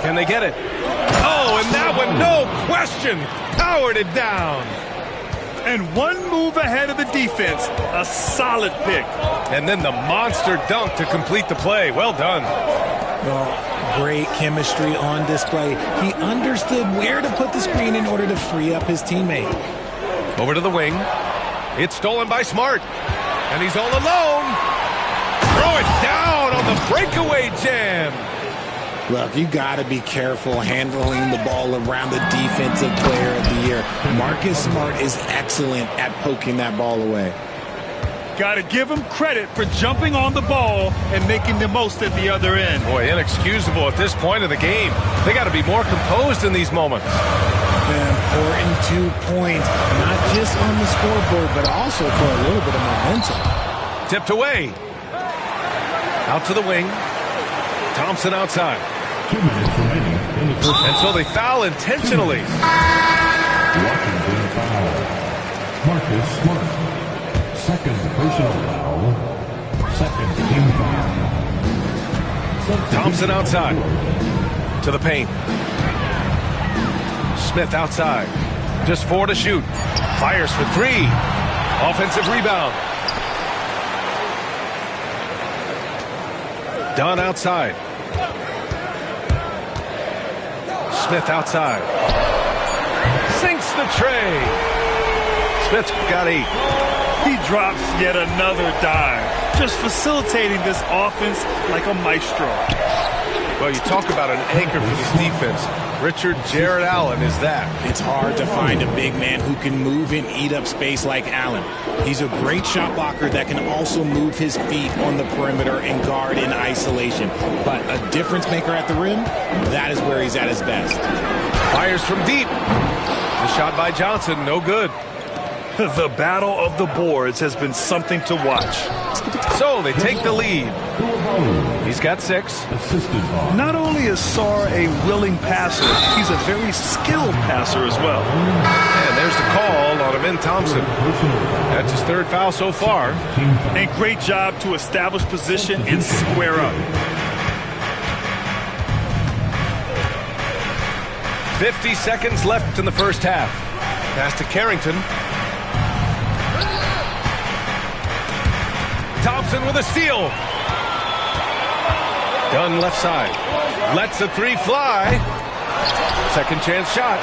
Can they get it? Oh, and that one, no question, powered it down. And one move ahead of the defense, a solid pick. And then the monster dunk to complete the play. Well done. Well, great chemistry on display. He understood where to put the screen in order to free up his teammate. Over to the wing. It's stolen by Smart. And he's all alone. throw it down on the breakaway jam. Look, you got to be careful handling the ball around the defensive player of the year. Marcus Smart is excellent at poking that ball away. Got to give him credit for jumping on the ball and making the most at the other end. Boy, inexcusable at this point of the game. They got to be more composed in these moments. An important 2 points, not just on the scoreboard, but also for a little bit of momentum. Tipped away. Out to the wing. Thompson outside. 2 minutes remaining in the first. And so they foul intentionally. Washington foul. Marcus Smart. Second personal foul. Second team foul. Thompson outside. To the paint. Smith outside. Just 4 to shoot. Fires for 3. Offensive rebound. Dunn outside. Smith outside. Sinks the tray. Smith got 8. He drops yet another dime, just facilitating this offense like a maestro. Well, you talk about an anchor for this defense. Richard Jarrett Allen is that. It's hard to find a big man who can move and eat up space like Allen. He's a great shot blocker that can also move his feet on the perimeter and guard in isolation. But a difference maker at the rim, that is where he's at his best. Fires from deep. The shot by Johnson, no good. The battle of the boards has been something to watch. So they take the lead. He's got 6. Not only is Sarr a willing passer, he's a very skilled passer as well. And there's the call on Amin Thompson. That's his 3rd foul so far. And great job to establish position and square up. 50 seconds left in the first half. Pass to Carrington. Thompson with a steal. Dunn left side. Lets the 3 fly. Second chance shot.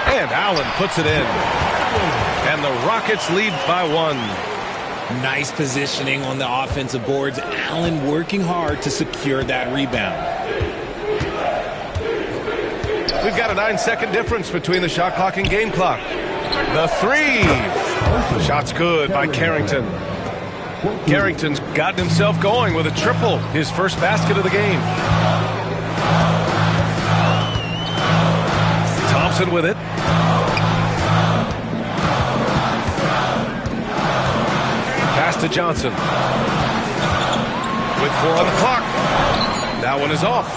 And Allen puts it in. And the Rockets lead by 1. Nice positioning on the offensive boards. Allen working hard to secure that rebound. We've got a 9-second difference between the shot clock and game clock. The 3. Shot's good by Carrington. Carrington's gotten himself going with a triple, his first basket of the game. Thompson with it. Pass to Johnson. With 4 on the clock. That one is off.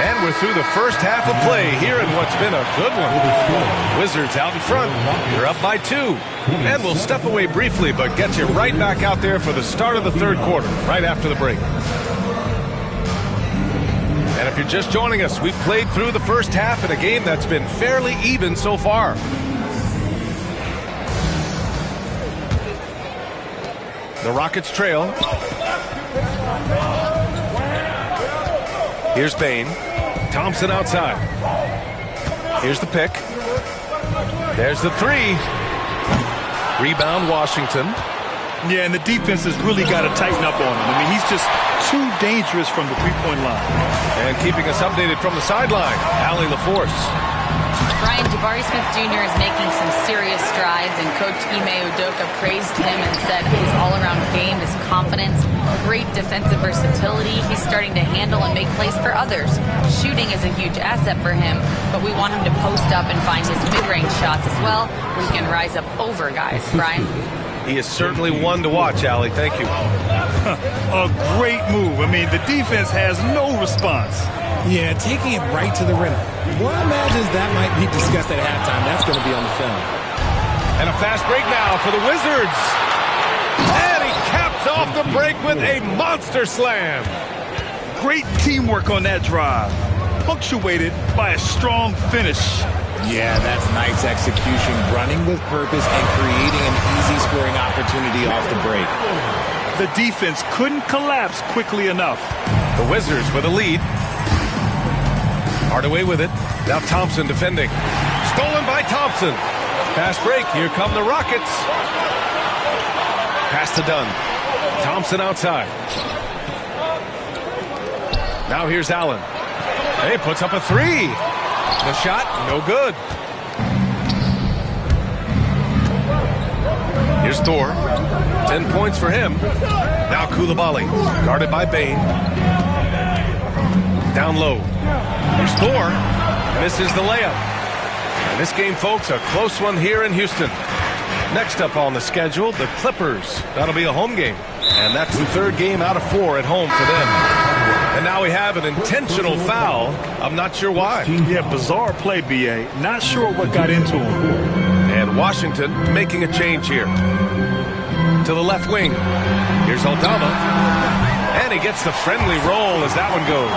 And we're through the first half of play here in what's been a good one. Wizards out in front. They're up by 2. And we'll step away briefly, but get you right back out there for the start of the 3rd quarter, right after the break. And if you're just joining us, we've played through the first half in a game that's been fairly even so far. The Rockets trail. Here's Bane. Thompson outside. Here's the pick. There's the 3. Rebound Washington. Yeah, and the defense has really got to tighten up on him. I mean, he's just too dangerous from the three-point line. And keeping us updated from the sideline, Allie LaForce. Brian, Jabari Smith Jr. is making some serious strides, and Coach Ime Udoka praised him and said his all-around game, his confidence, great defensive versatility. He's starting to handle and make plays for others. Shooting is a huge asset for him, but we want him to post up and find his mid-range shots as well, where he can rise up over guys. Brian? He is certainly one to watch, Allie. Thank you. A great move. I mean, the defense has no response. Yeah, taking it right to the rim. One imagines that might be discussed at halftime. That's going to be on the film. And a fast break now for the Wizards. And he caps off the break with a monster slam. Great teamwork on that drive, punctuated by a strong finish. Yeah, that's nice execution, running with purpose and creating an easy scoring opportunity off the break. The defense couldn't collapse quickly enough. The Wizards with a lead. Hardaway with it. Now Thompson defending. Stolen by Thompson. Fast break. Here come the Rockets. Pass to Dunn. Thompson outside. Now here's Allen. He puts up a three. The shot, no good. Here's Thor. 10 points for him. Now Coulibaly, guarded by Bane. Down low. Here's Thor. Misses the layup. And this game, folks, a close one here in Houston. Next up on the schedule, the Clippers. That'll be a home game. And that's the third game out of 4 at home for them. And now we have an intentional foul. I'm not sure why. Yeah, bizarre play, B.A. Not sure what got into him. And Washington making a change here. To the left wing. Here's Aldama. And he gets the friendly roll as that one goes.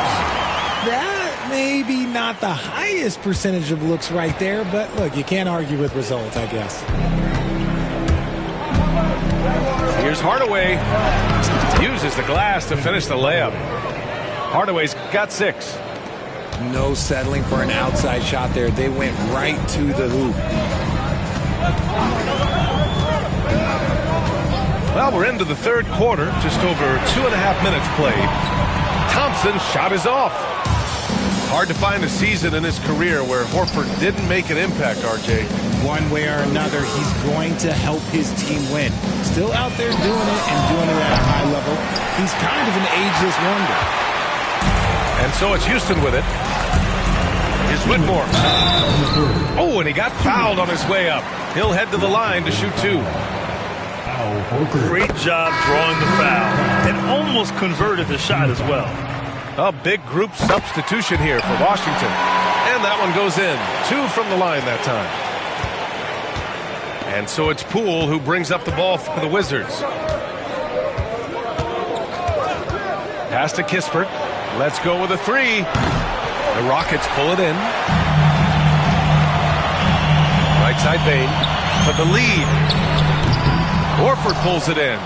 That may be not the highest percentage of looks right there, but look, you can't argue with results, I guess. Here's Hardaway. Uses the glass to finish the layup. Hardaway's got 6. No settling for an outside shot there. They went right to the hoop. Well, we're into the third quarter. Just over 2.5 minutes played. Thompson's shot is off. Hard to find a season in his career where Horford didn't make an impact, RJ. One way or another, he's going to help his team win. Still out there doing it and doing it at a high level. He's kind of an ageless wonder. And so it's Houston with it. Here's Whitmore. Oh, and he got fouled on his way up. He'll head to the line to shoot 2. Great job drawing the foul and almost converted the shot as well. A big group substitution here for Washington. And that one goes in. 2 from the line that time. And so it's Poole who brings up the ball for the Wizards. Pass to Kispert. Let's go with a 3. The Rockets pull it in. Right side Bane for the lead. Horford pulls it in.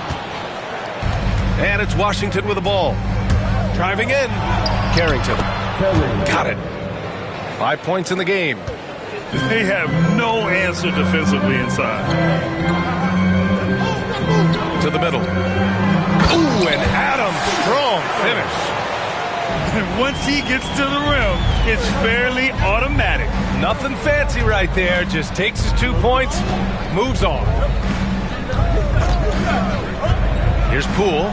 And it's Washington with the ball. Driving in. Carrington. Got it. 5 points in the game. They have no answer defensively inside. To the middle. Ooh, and Adam, strong finish. And once he gets to the rim, it's fairly automatic. Nothing fancy right there. Just takes his 2 points, moves on. Here's Poole.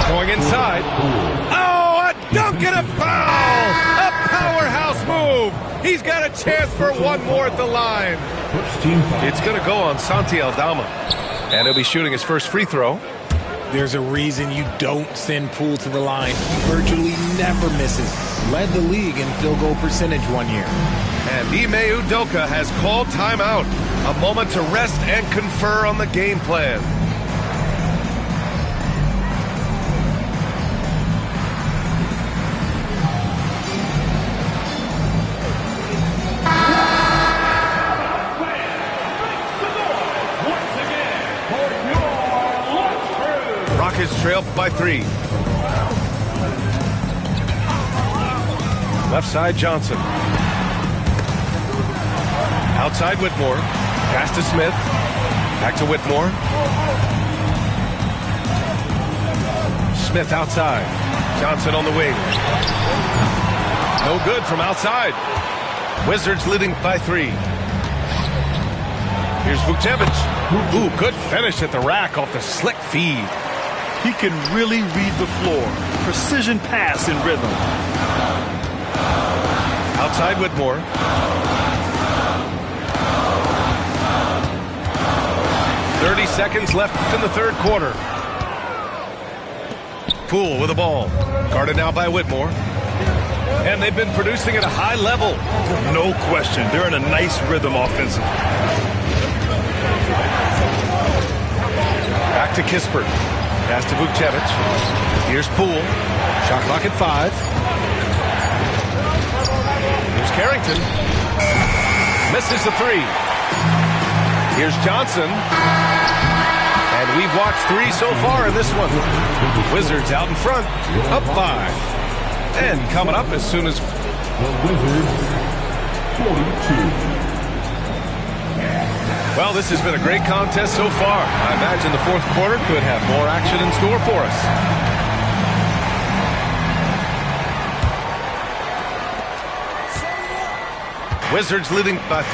Going inside. Oh, a dunk and a foul! A powerhouse move! He's got a chance for one more at the line. It's going to go on Santi Aldama. And he'll be shooting his first free throw. There's a reason you don't send Poole to the line. He virtually never misses. Led the league in field goal percentage one year. And Ime Udoka has called timeout. A moment to rest and confer on the game plan. Rockets trail by 3. Left side Johnson. Outside Whitmore. Pass to Smith. Back to Whitmore. Smith outside. Johnson on the wing. No good from outside. Wizards leading by 3. Here's Vucevic. Ooh, good finish at the rack off the slick feed. He can really read the floor. Precision pass in rhythm. Outside Whitmore. .30 seconds left in the third quarter. Poole with the ball. Guarded now by Whitmore. And they've been producing at a high level. No question. They're in a nice rhythm offensively. Back to Kispert. Pass to Vucevic. Here's Poole. Shot clock at 5. Here's Carrington. Misses the 3. Here's Johnson. And we've watched 3 so far in this one. Wizards out in front. Up 5. And coming up as soon as... The Wizards, 42. Well, this has been a great contest so far. I imagine the fourth quarter could have more action in store for us. Wizards leading by 5.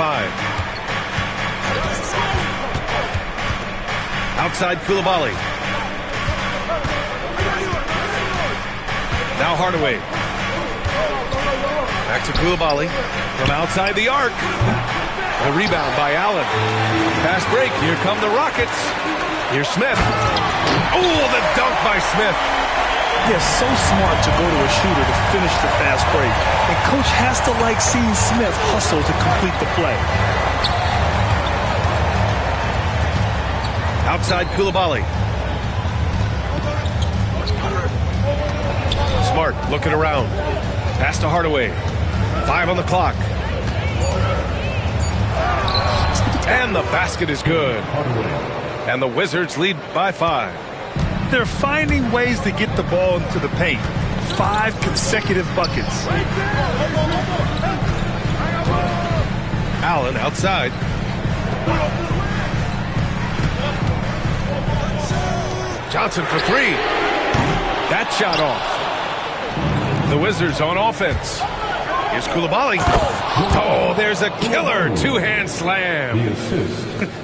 Outside Coulibaly. Now Hardaway. Back to Coulibaly from outside the arc. The rebound by Allen. Fast break. Here come the Rockets. Here's Smith. Oh, the dunk by Smith. Yeah, so smart to go to a shooter to finish the fast break. And coach has to like seeing Smith hustle to complete the play. Outside Coulibaly. Smart looking around. Pass to Hardaway. 5 on the clock. And the basket is good. And the Wizards lead by 5. They're finding ways to get the ball into the paint. 5 consecutive buckets. Allen outside. Johnson for 3. That shot off. The Wizards on offense. Here's Coulibaly. Oh, there's a killer two-hand slam.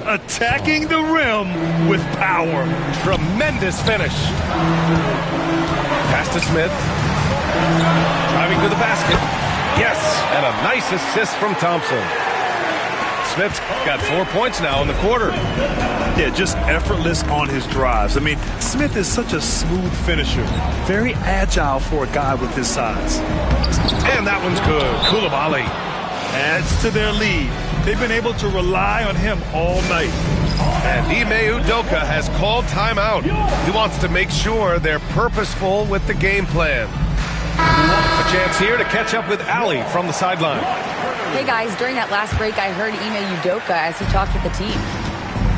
Attacking the rim with power. Tremendous finish. Pass to Smith. Driving to the basket. Yes, and a nice assist from Thompson. Smith's got 4 points now in the quarter. Yeah, just effortless on his drives. I mean, Smith is such a smooth finisher. Very agile for a guy with his size. And that one's good. Coulibaly adds to their lead. They've been able to rely on him all night. And Ime Udoka has called timeout. He wants to make sure they're purposeful with the game plan. A chance here to catch up with Ali from the sideline. Hey guys, during that last break, I heard Ime Udoka as he talked with the team.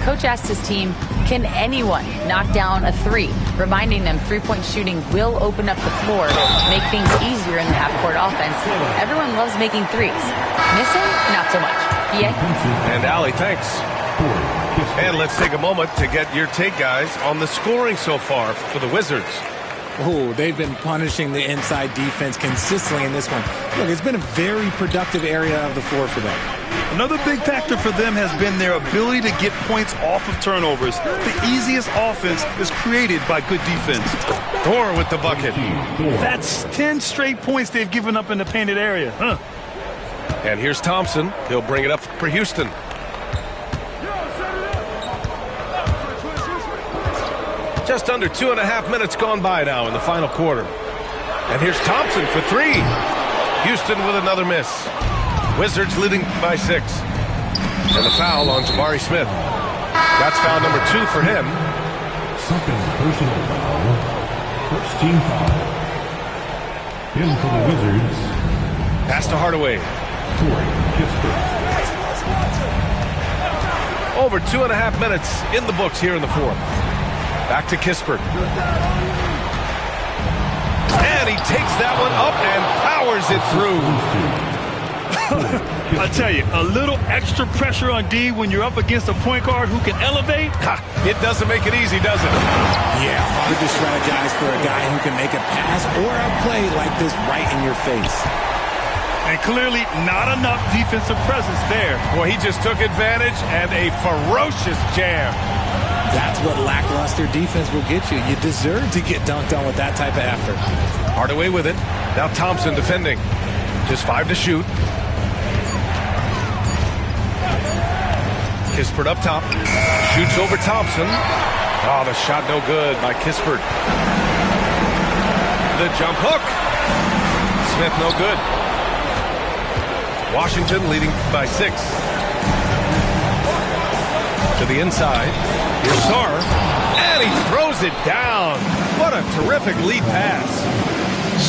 Coach asked his team, can anyone knock down a 3? Reminding them three-point shooting will open up the floor, make things easier in the half-court offense. Everyone loves making 3s. Missing? Not so much. Yeah. And Ali, thanks. And let's take a moment to get your take, guys, on the scoring so far for the Wizards. Oh, they've been punishing the inside defense consistently in this one. Look, it's been a very productive area of the floor for them. Another big factor for them has been their ability to get points off of turnovers. The easiest offense is created by good defense. Thor with the bucket. That's 10 straight points they've given up in the painted area. Huh. And here's Thompson. He'll bring it up for Houston. Just under 2.5 minutes gone by now in the final quarter. And here's Thompson for 3. Houston with another miss. Wizards leading by 6. And the foul on Jabari Smith. That's foul number 2 for him. Second personal foul. First team foul. In for the Wizards. Pass to Hardaway. Corey Kispert. Over 2.5 minutes in the books here in the fourth. Back to Kispert. And he takes that one up and powers it through. I tell you, a little extra pressure on D when you're up against a point guard who can elevate. It doesn't make it easy, does it? Yeah, hard to strategize for a guy who can make a pass or a play like this right in your face. And clearly not enough defensive presence there. Well, he just took advantage and a ferocious jam. That's what lackluster defense will get you. You deserve to get dunked on with that type of effort. Hardaway with it. Now Thompson defending. Just 5 to shoot. Kispert up top. Shoots over Thompson. Oh, the shot no good by Kispert. The jump hook. Smith no good. Washington leading by 6. To the inside. Here's Sarr. And he throws it down. What a terrific lead pass.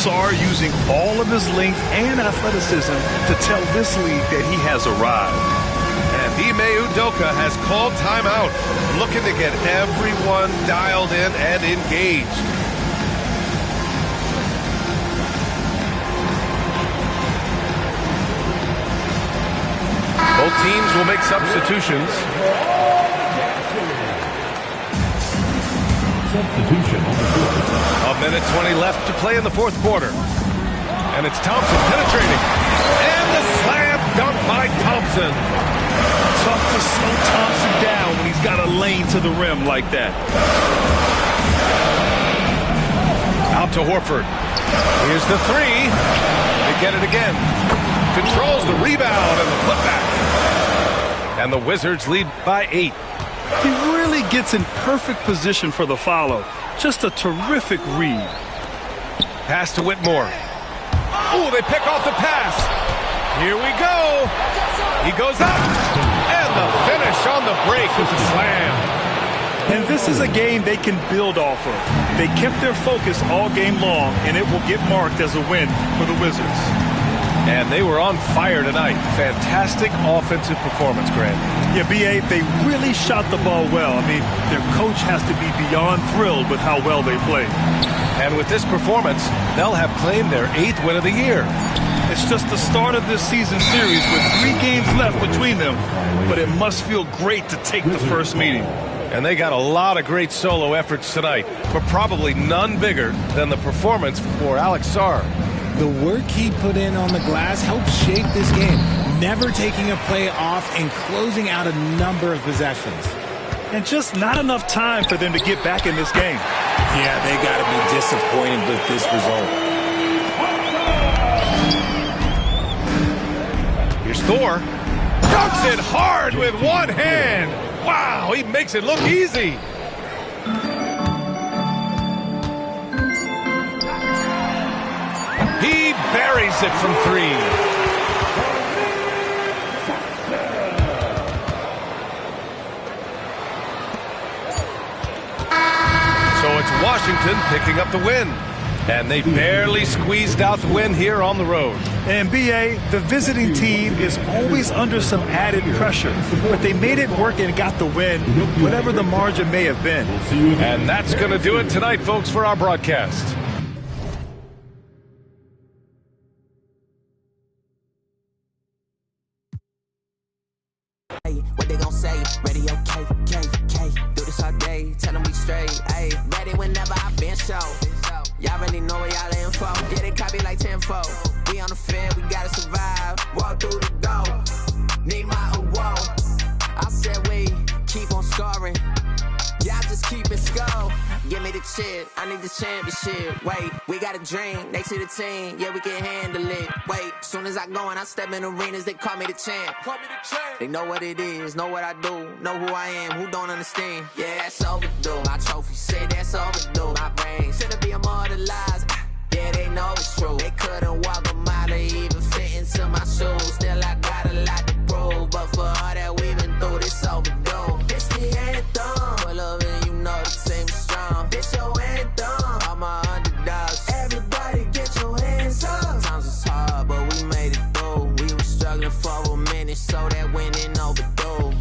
Sarr using all of his length and athleticism to tell this league that he has arrived. And Ime Udoka has called timeout, looking to get everyone dialed in and engaged. Both Both teams will make substitutions. Substitution. A minute 20 left to play in the fourth quarter. And it's Thompson penetrating. And the slam dunk by Thompson. Tough to slow Thompson down when he's got a lane to the rim like that. Out to Horford. Here's the three. They get it again. Controls the rebound and the putback. And the Wizards lead by 8. He really gets in perfect position for the follow. Just a terrific read. Pass to Whitmore. Oh, they pick off the pass. Here we go. He goes up. And the finish on the break with the slam. And this is a game they can build off of. They kept their focus all game long, and it will get marked as a win for the Wizards. And they were on fire tonight. Fantastic offensive performance, Grant. Yeah, B.A., they really shot the ball well. I mean, their coach has to be beyond thrilled with how well they played. And with this performance, they'll have claimed their 8th win of the year. It's just the start of this season series with 3 games left between them, but it must feel great to take the first meeting. And they got a lot of great solo efforts tonight, but probably none bigger than the performance for Alex Sarr. The work he put in on the glass helped shape this game, never taking a play off and closing out a number of possessions. And just not enough time for them to get back in this game. Yeah, they got to be disappointed with this result. Here's Thor. Dunks it hard with one hand. Wow, he makes it look easy. He buries it from 3. So it's Washington picking up the win. And they barely squeezed out the win here on the road. And B.A., the visiting team is always under some added pressure. But they made it work and got the win, whatever the margin may have been. And that's going to do it tonight, folks, for our broadcast. What they gon' say? Ready, okay, okay. Do this all day, tell them we straight. Ayy, ready whenever I been show. Y'all really know where y'all info. Yeah, they copy like 10-4. We on the field, we gotta survive. Walk through the door, need my award. I said we keep on scoring. Y'all just keep it score. Give me the chip, I need the championship. Wait, we got a dream, next to the team. Yeah, we can handle it. Wait, soon as I go and I step in arenas, they call me the champ. They know what it is, know what I do, know who I am, who don't understand. Yeah, that's overdue. My trophy say that's overdue. My brain should be immortalized. Yeah, they know it's true. They couldn't walk a mile to even fit into my shoes. Still, I got a lot to prove, but for all that we've been through, this overdue. It's the anthem. Pull up and you know the team is strong. This your anthem. All my underdogs. Everybody get your hands up. Sometimes it's hard, but we made it through. We were struggling for a minute, so that winning overdue.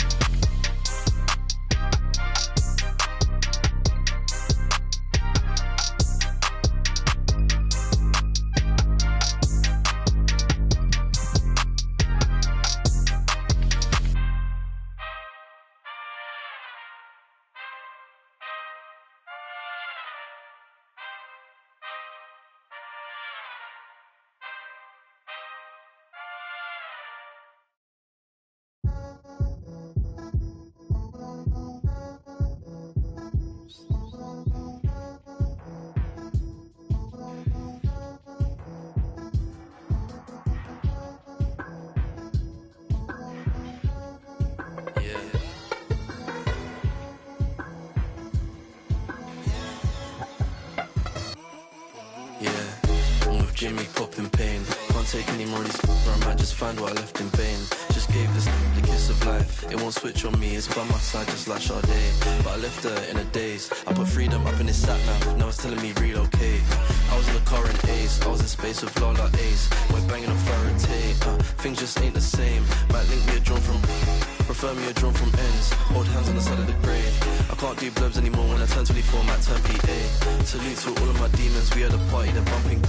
Jimmy popping pain. Can't take any more of these or I might just find what I left in vain. Just gave this the kiss of life. It won't switch on me, it's by my side just like Sade. But I left her in a daze. I put freedom up in his sat nav. Now it's telling me relocate. I was in the car in Ace. I was in space with Lola Ace. We're banging on Faraday. Things just ain't the same. Might link me a drone from Prefer me a drawn from ends. Hold hands on the side of the grave. I can't do blobs anymore when I turn 24, Matt turn PA. Salute to all of my demons, we had a party, they're bumping.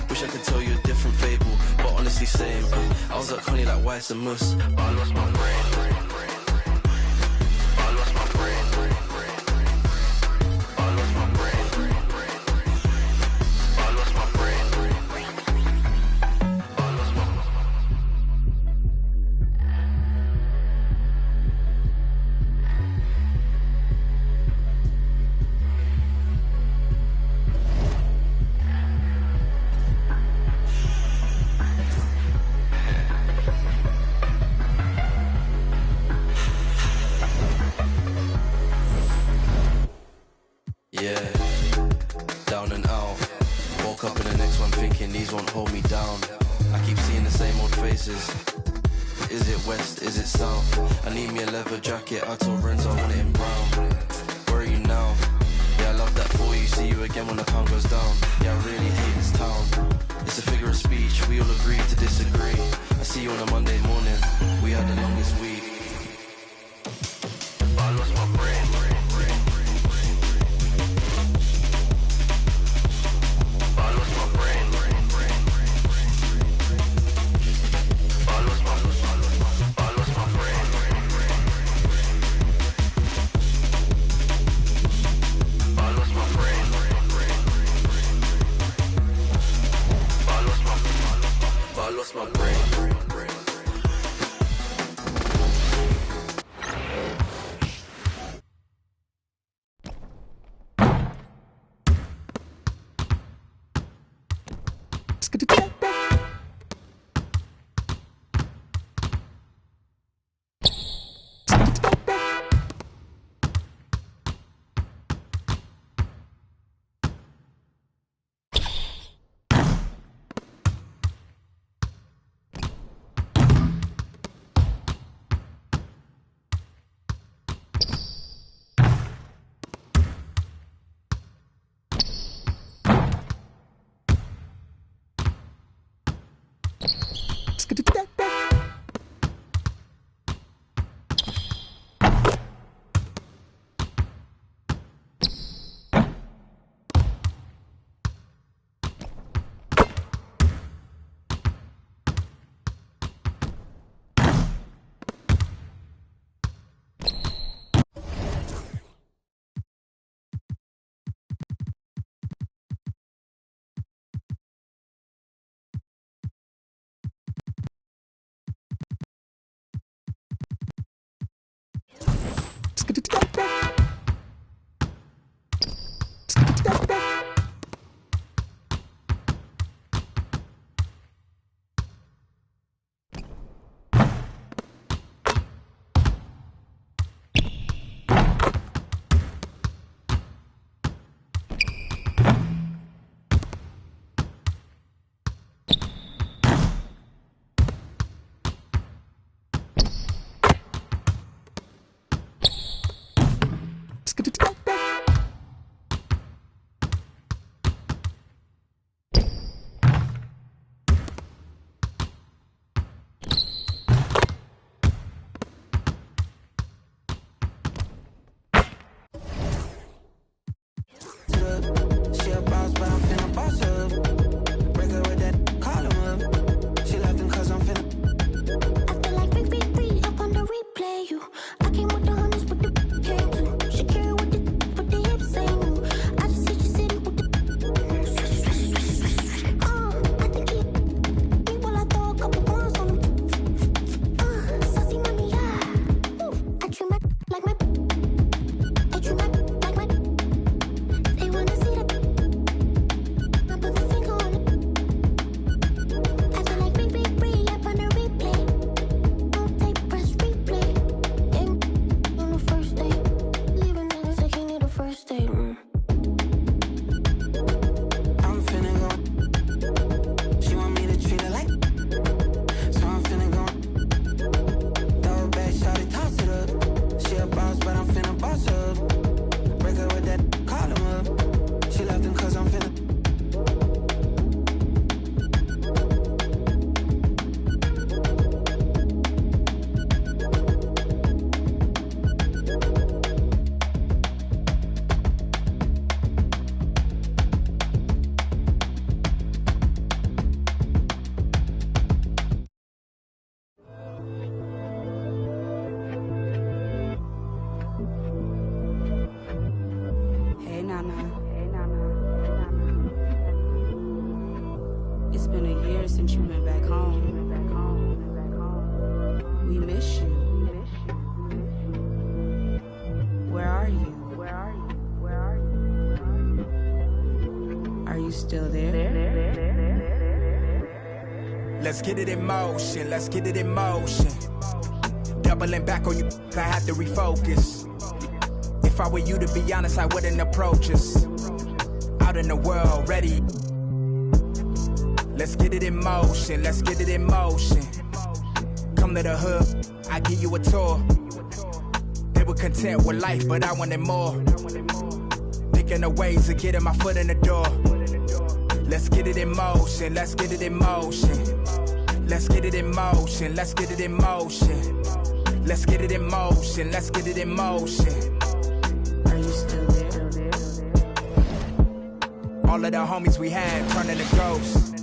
Wish I could tell you a different fable, but honestly same. I was like honey like Weiss and Mus, but I lost my brain. Yeah, down and out. Woke up in the next one thinking these won't hold me down. I keep seeing the same old faces. Is it west, is it south? I need me a leather jacket, I told Renzo I want it in brown. Where are you now? Yeah, I love that for you, see you again when the pound goes down. Yeah, I really hate this town. It's a figure of speech, we all agree to disagree. I see you on a Monday morning, we had the longest week. But I lost my brain. My brain. It's been a year since you went back home. We miss you. Where are you? Are you still there? Let's get it in motion, let's get it in motion. Doubling back on you, I had to refocus. If I were you, to be honest, I wouldn't approach us. Out in the world, ready. Let's get it in motion, let's get it in motion. Come to the hood, I give you a tour. They were content with life, but I wanted more. Thinking of ways of getting my foot in the door. Let's get it in motion, let's get it in motion. Let's get it in motion, let's get it in motion. Let's get it in motion, let's get it in motion. Are you still there? All of the homies we had turning to ghosts.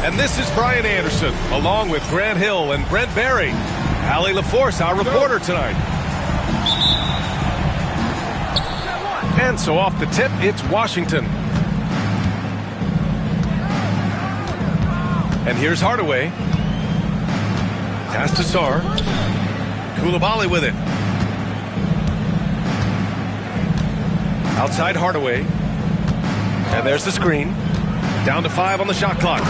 And this is Brian Anderson, along with Grant Hill and Brent Barry. Allie LaForce, our reporter tonight. And so off the tip, it's Washington. And here's Hardaway. Pass to Sarr. Coulibaly with it. Outside Hardaway. And there's the screen. Down to 5 on the shot clock.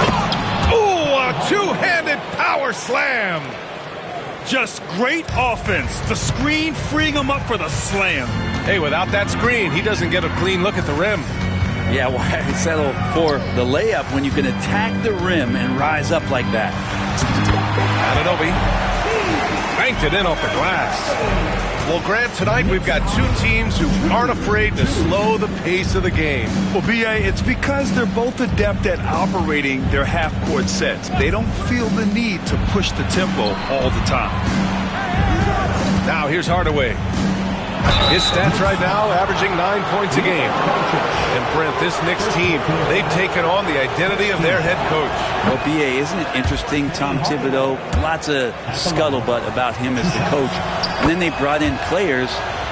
Ooh, a two-handed power slam. Just great offense. The screen freeing him up for the slam. Hey, without that screen, he doesn't get a clean look at the rim. Yeah, why settle for the layup when you can attack the rim and rise up like that? Anunoby banked it in off the glass. Well, Grant, tonight we've got two teams who aren't afraid to slow the pace of the game. Well, B.A., it's because they're both adept at operating their half-court sets. They don't feel the need to push the tempo all the time. Now here's Hardaway. His stats right now averaging 9 points a game. And Brent, this Knicks team, they've taken on the identity of their head coach. Well, B.A., isn't it interesting? Tom Thibodeau, lots of scuttlebutt about him as the coach. And then they brought in players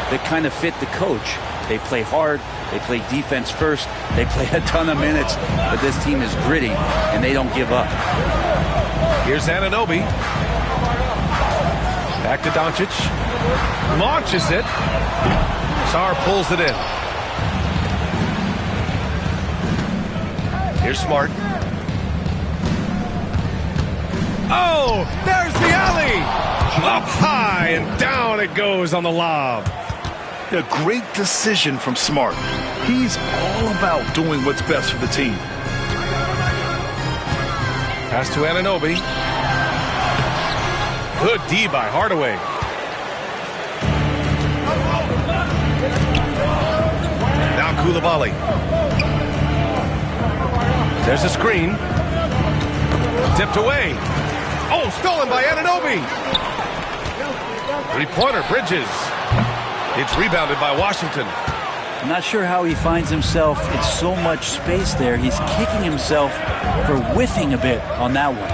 that kind of fit the coach. They play hard. They play defense first. They play a ton of minutes. But this team is gritty, and they don't give up. Here's Anunoby. Back to Doncic. Launches it. Sarr pulls it in. Here's Smart. Oh, there's the alley. Up high and down it goes on the lob. A great decision from Smart. He's all about doing what's best for the team. Pass to Anunoby. Good D by Hardaway. Now Coulibaly. There's a screen. Tipped away. Oh, stolen by Anunoby. Three-pointer, Bridges. It's rebounded by Washington. I'm not sure how he finds himself in so much space there. He's kicking himself for whiffing a bit on that one.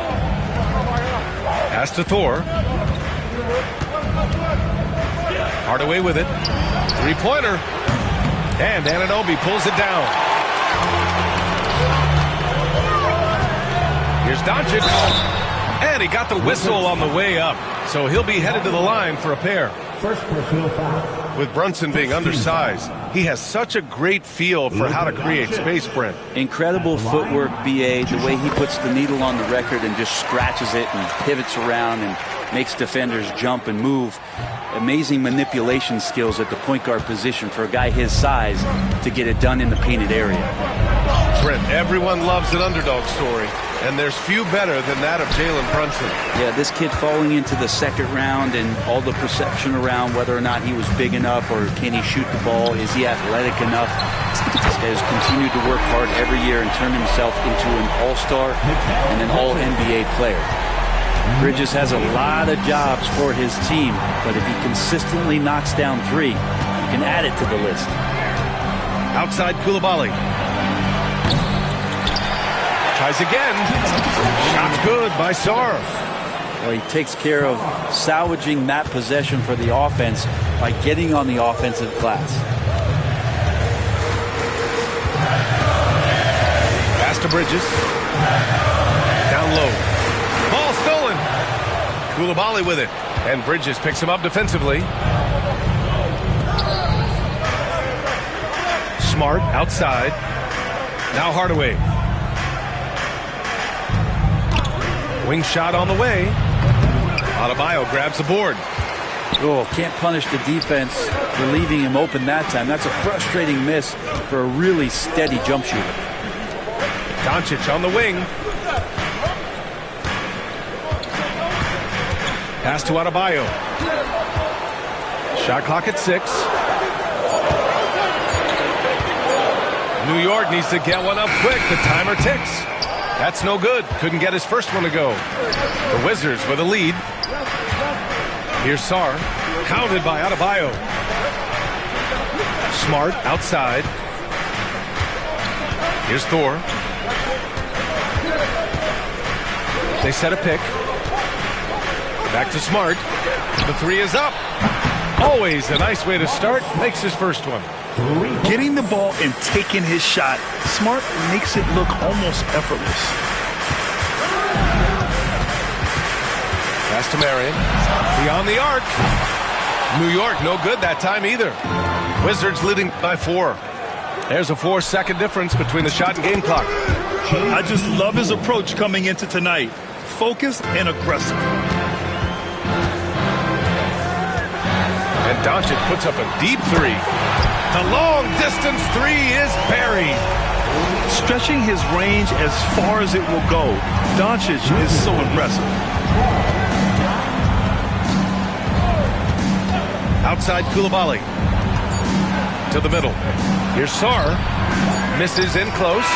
Pass to Thor. Hardaway with it. Three-pointer. And Anunoby pulls it down. Here's Doncic. And he got the whistle on the way up. So he'll be headed to the line for a pair. First personal foul. With Brunson being undersized, he has such a great feel for how to create space, Brent. Incredible footwork, B.A., the way he puts the needle on the record and just scratches it and pivots around and makes defenders jump and move. Amazing manipulation skills at the point guard position for a guy his size to get it done in the painted area. Brent, everyone loves an underdog story, and there's few better than that of Jalen Brunson. Yeah, this kid falling into the second round and all the perception around whether or not he was big enough or can he shoot the ball, is he athletic enough? This guy has continued to work hard every year and turn himself into an all-star and an all-NBA player. Bridges has a lot of jobs for his team, but if he consistently knocks down three, you can add it to the list. Outside Coulibaly. Tries again. Shot's good by Sarr. Well, he takes care of salvaging that possession for the offense by getting on the offensive glass. Pass to Bridges. Down low. Ball stolen. Coulibaly with it. And Bridges picks him up defensively. Smart outside. Now Hardaway. Wing shot on the way. Adebayo grabs the board. Oh, can't punish the defense for leaving him open that time. That's a frustrating miss for a really steady jump shooter. Doncic on the wing. Pass to Adebayo. Shot clock at 6. New York needs to get one up quick. The timer ticks. That's no good. Couldn't get his first one to go. The Wizards with a lead. Here's Sarr. Hounded by Adebayo. Smart outside. Here's Thor. They set a pick. Back to Smart. The three is up. Always a nice way to start. Makes his first one. Getting the ball and taking his shot, Smart makes it look almost effortless. Pass to Marion. Beyond the arc. New York, no good that time either. Wizards leading by 4. There's a 4-second difference between the shot and game clock. I just love his approach coming into tonight. Focused and aggressive. And Doncic puts up a deep three. The long distance three is buried. Stretching his range as far as it will go. Doncic is so impressive. Outside Coulibaly. To the middle. Here's Sarr. Misses in close.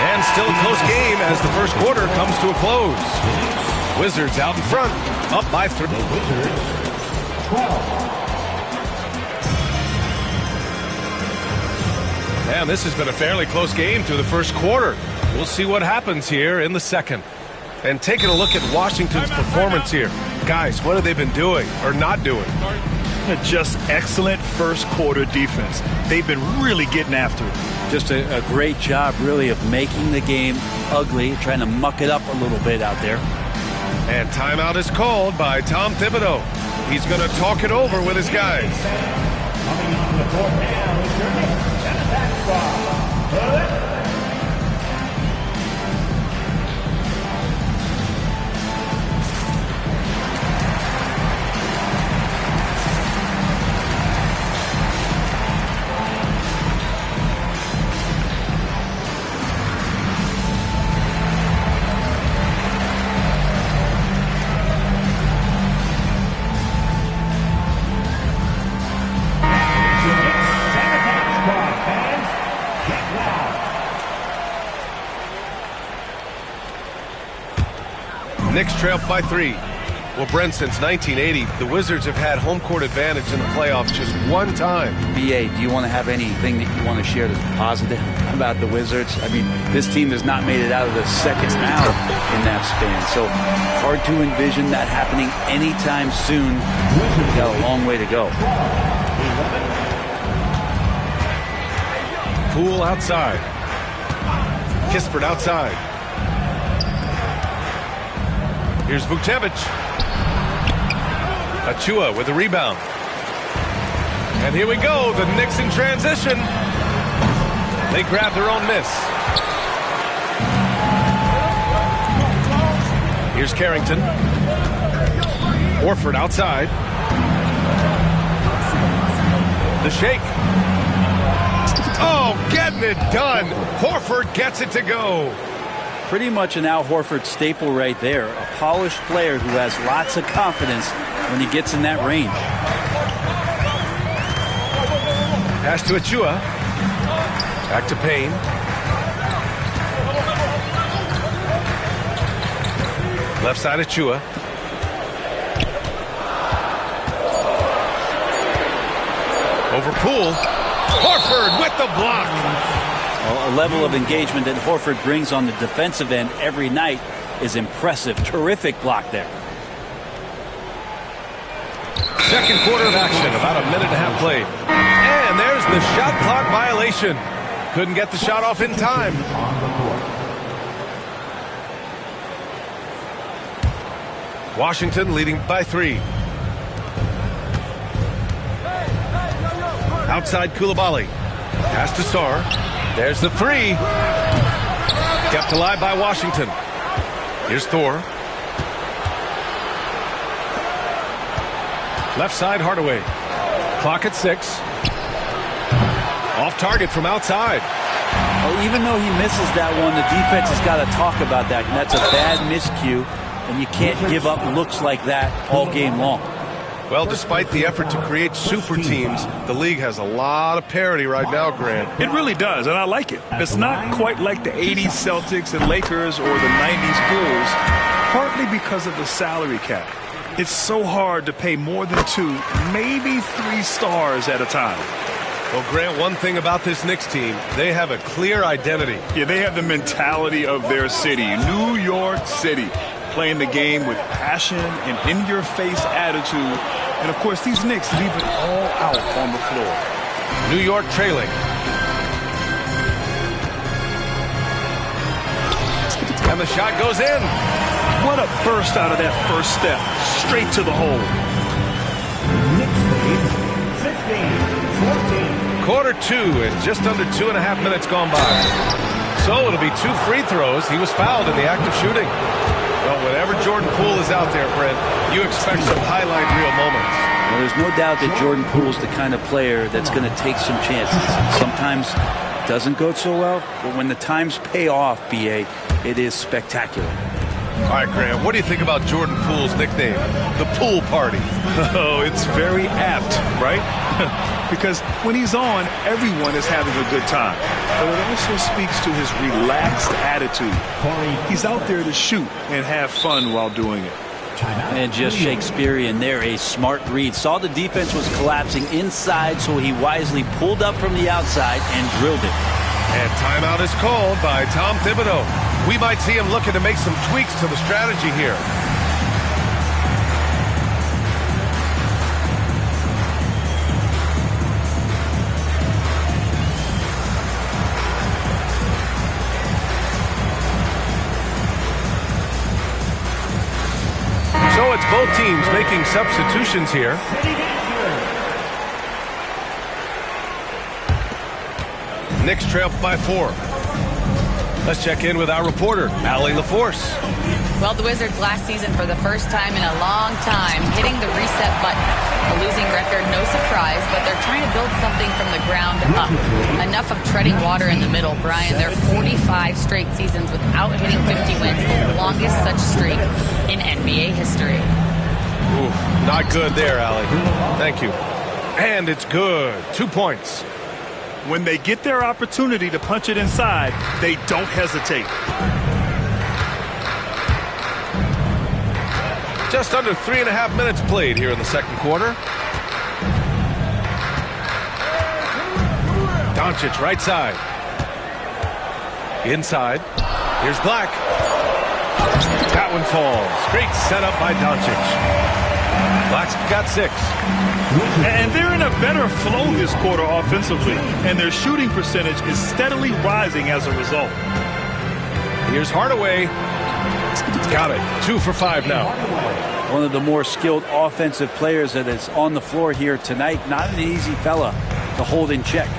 And still a close game as the first quarter comes to a close. Wizards out in front. Up by 3. Man, this has been a fairly close game through the first quarter. We'll see what happens here in the second. And taking a look at Washington's performance here. Guys, what have they been doing or not doing? Just excellent first quarter defense. They've been really getting after it. Just a great job, really, of making the game ugly, trying to muck it up a little bit out there. And timeout is called by Tom Thibodeau. He's going to talk it over with his guys. Coming on the court now is your Knicks and attack squad. Knicks trail by 3. Well, Brent, since 1980, the Wizards have had home court advantage in the playoffs just one time. BA, do you want to have anything that you want to share that's positive about the Wizards? I mean, this team has not made it out of the second round in that span, so hard to envision that happening anytime soon. We've got a long way to go. Poole outside. Kispert outside. Here's Vukcevic. Achua with the rebound. And here we go, the Knicks in transition. They grab their own miss. Here's Carrington. Horford outside. The shake. Oh, getting it done. Horford gets it to go. Pretty much an Al Horford staple right there. A polished player who has lots of confidence when he gets in that range. Pass to Achua. Back to Payne. Left side Achua. Over Poole. Horford with the block. A level of engagement that Horford brings on the defensive end every night is impressive. Terrific block there. Second quarter of action, about a minute and a half played. And there's the shot clock violation. Couldn't get the shot off in time. Washington leading by 3. Outside Coulibaly. Pass to Sarr. There's the 3. Kept alive by Washington. Here's Thor. Left side Hardaway. Clock at 6. Off target from outside. Well, even though he misses that one, the defense has got to talk about that. And that's a bad miscue. And you can't give up looks like that all game long. Well, despite the effort to create super teams, the league has a lot of parity right now, Grant. It really does, and I like it. It's not quite like the 80s Celtics and Lakers or the 90s Bulls, partly because of the salary cap. It's so hard to pay more than 2, maybe 3 stars at a time. Well, Grant, one thing about this Knicks team, they have a clear identity. Yeah, they have the mentality of their city, New York City, playing the game with passion and in-your-face attitude. And, of course, these Knicks leave it all out on the floor. New York trailing. And the shot goes in. What a burst out of that first step. Straight to the hole. Knicks lead 15-14. Quarter 2 and just under 2.5 minutes gone by. So it'll be 2 free throws. He was fouled in the act of shooting. Well, whenever Jordan Poole is out there, Brent, you expect some highlight reel moments. Well, there's no doubt that Jordan Poole's the kind of player that's going to take some chances. Sometimes it doesn't go so well, but when the times pay off, B.A., it is spectacular. All right, Grant, what do you think about Jordan Poole's nickname, the Pool Party? Oh, it's very apt, right? Because when he's on, everyone is having a good time. But it also speaks to his relaxed attitude. He's out there to shoot and have fun while doing it. And just Shakespearean there, a smart read. Saw the defense was collapsing inside, so he wisely pulled up from the outside and drilled it. And timeout is called by Tom Thibodeau. We might see him looking to make some tweaks to the strategy here. So it's both teams making substitutions here. Knicks trail by 4. Let's check in with our reporter, Allie LaForce. Well, the Wizards last season, for the first time in a long time, hitting the reset button. A losing record, no surprise, but they're trying to build something from the ground up. Enough of treading water in the middle, Brian. They're 45 straight seasons without hitting 50 wins, the longest such streak in NBA history. Ooh, not good there, Allie. Thank you. And it's good. 2 points. When they get their opportunity to punch it inside, they don't hesitate. Just under 3.5 minutes played here in the second quarter. Doncic right side. Inside. Here's Black. That one falls. Great setup by Doncic. Black's got 6. And they're in a better flow this quarter offensively, and their shooting percentage is steadily rising as a result. Here's Hardaway. Got it. 2 for 5 now. One of the more skilled offensive players that is on the floor here tonight. Not an easy fella to hold in check.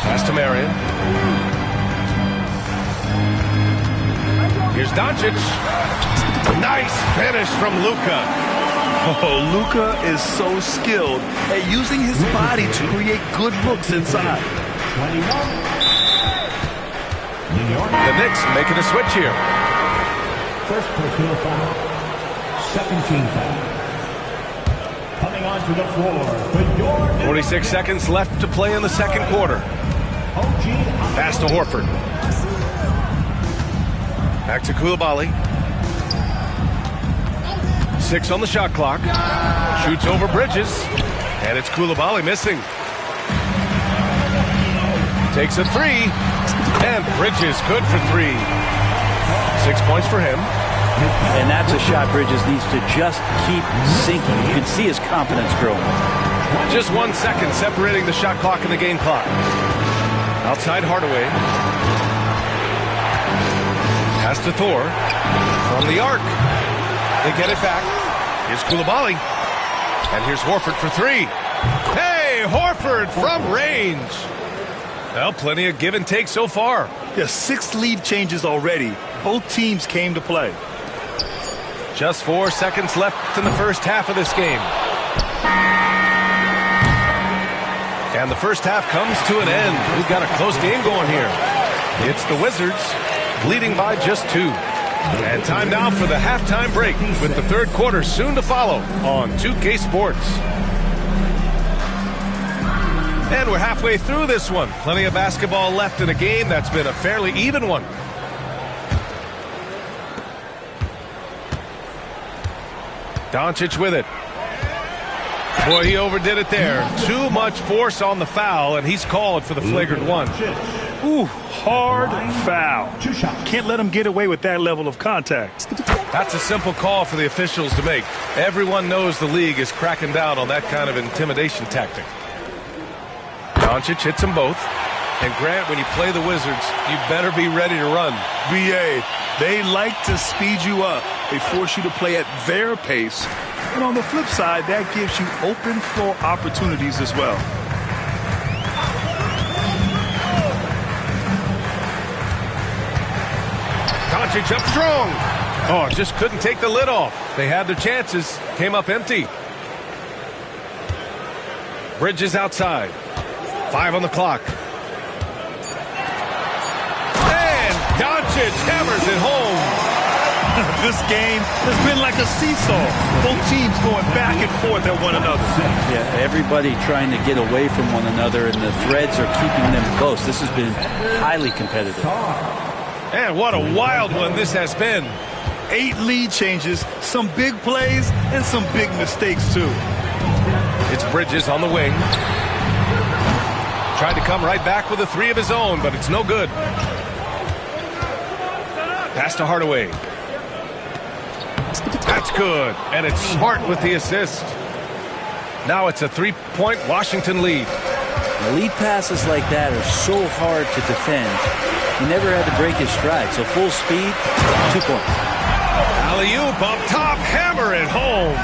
Pass to Marion. Here's Doncic. Nice finish from Luka. Oh, Luka is so skilled at using his body to create good looks inside. 21. The Knicks making a switch here. First personal foul. Second team foul. Coming onto the floor for your 46 seconds left to play in the second quarter. Pass to Horford. Back to Coulibaly. 6 on the shot clock. Shoots over Bridges. And it's Coulibaly missing. Takes a 3. And Bridges good for 3. 6 points for him. And that's a shot Bridges needs to just keep sinking. You can see his confidence growing. Just 1 second separating the shot clock and the game clock. Outside Hardaway. Pass to Thor. From the arc. They get it back. Here's Coulibaly. And here's Horford for 3. Hey, Horford from range. Well, plenty of give and take so far. Yeah, 6 lead changes already. Both teams came to play. Just 4 seconds left in the first half of this game. And the first half comes to an end. We've got a close game going here. It's the Wizards leading by just 2. And time now for the halftime break with the third quarter soon to follow on 2K Sports. And we're halfway through this one. Plenty of basketball left in a game that's been a fairly even one. Doncic with it. Boy, he overdid it there. Too much force on the foul, and he's called for the flagrant one. Ooh, hard foul. Can't let him get away with that level of contact. That's a simple call for the officials to make. Everyone knows the league is cracking down on that kind of intimidation tactic. Doncic hits them both. And Grant, when you play the Wizards, you better be ready to run. BA, they like to speed you up. They force you to play at their pace. And on the flip side, that gives you open floor opportunities as well. Doncic up strong. Oh, just couldn't take the lid off. They had their chances. Came up empty. Bridges outside. 5 on the clock. And Doncic hammers it home. This game has been like a seesaw. Both teams going back and forth at one another. Yeah, everybody trying to get away from one another, and the threads are keeping them close. This has been highly competitive. And what a wild one this has been. 8 lead changes, some big plays, and some big mistakes, too. It's Bridges on the wing. Tried to come right back with a 3 of his own, but it's no good. Pass to Hardaway. That's good, and it's Smart with the assist. Now it's a 3-point Washington lead. Lead passes like that are so hard to defend. He never had to break his stride, so full speed, 2 points. Alley-oop up top, hammer it home.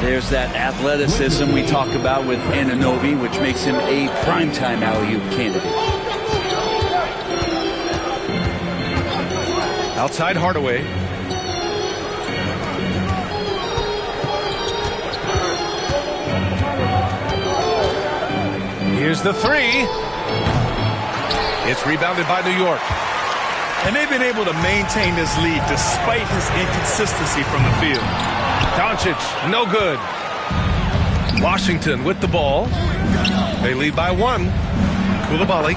There's that athleticism we talk about with Anunoby, which makes him a primetime alley-oop candidate. Outside Hardaway. Here's the 3. It's rebounded by New York. And they've been able to maintain this lead despite his inconsistency from the field. Doncic, no good. Washington with the ball. They lead by 1. Coulibaly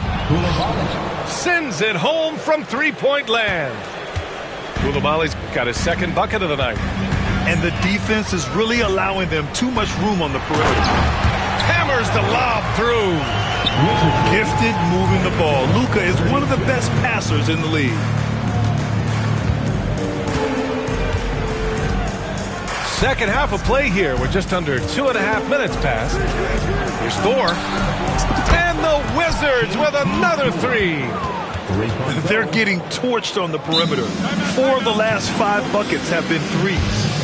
sends it home from 3-point land. Coulibaly's got his 2nd bucket of the night. And the defense is really allowing them too much room on the perimeter. Hammers the lob through. Gifted moving the ball. Luka is one of the best passers in the league. Second half of play here. We're just under 2.5 minutes past. Here's Thor. And the Wizards with another 3. They're getting torched on the perimeter. 4 of the last 5 buckets have been 3s.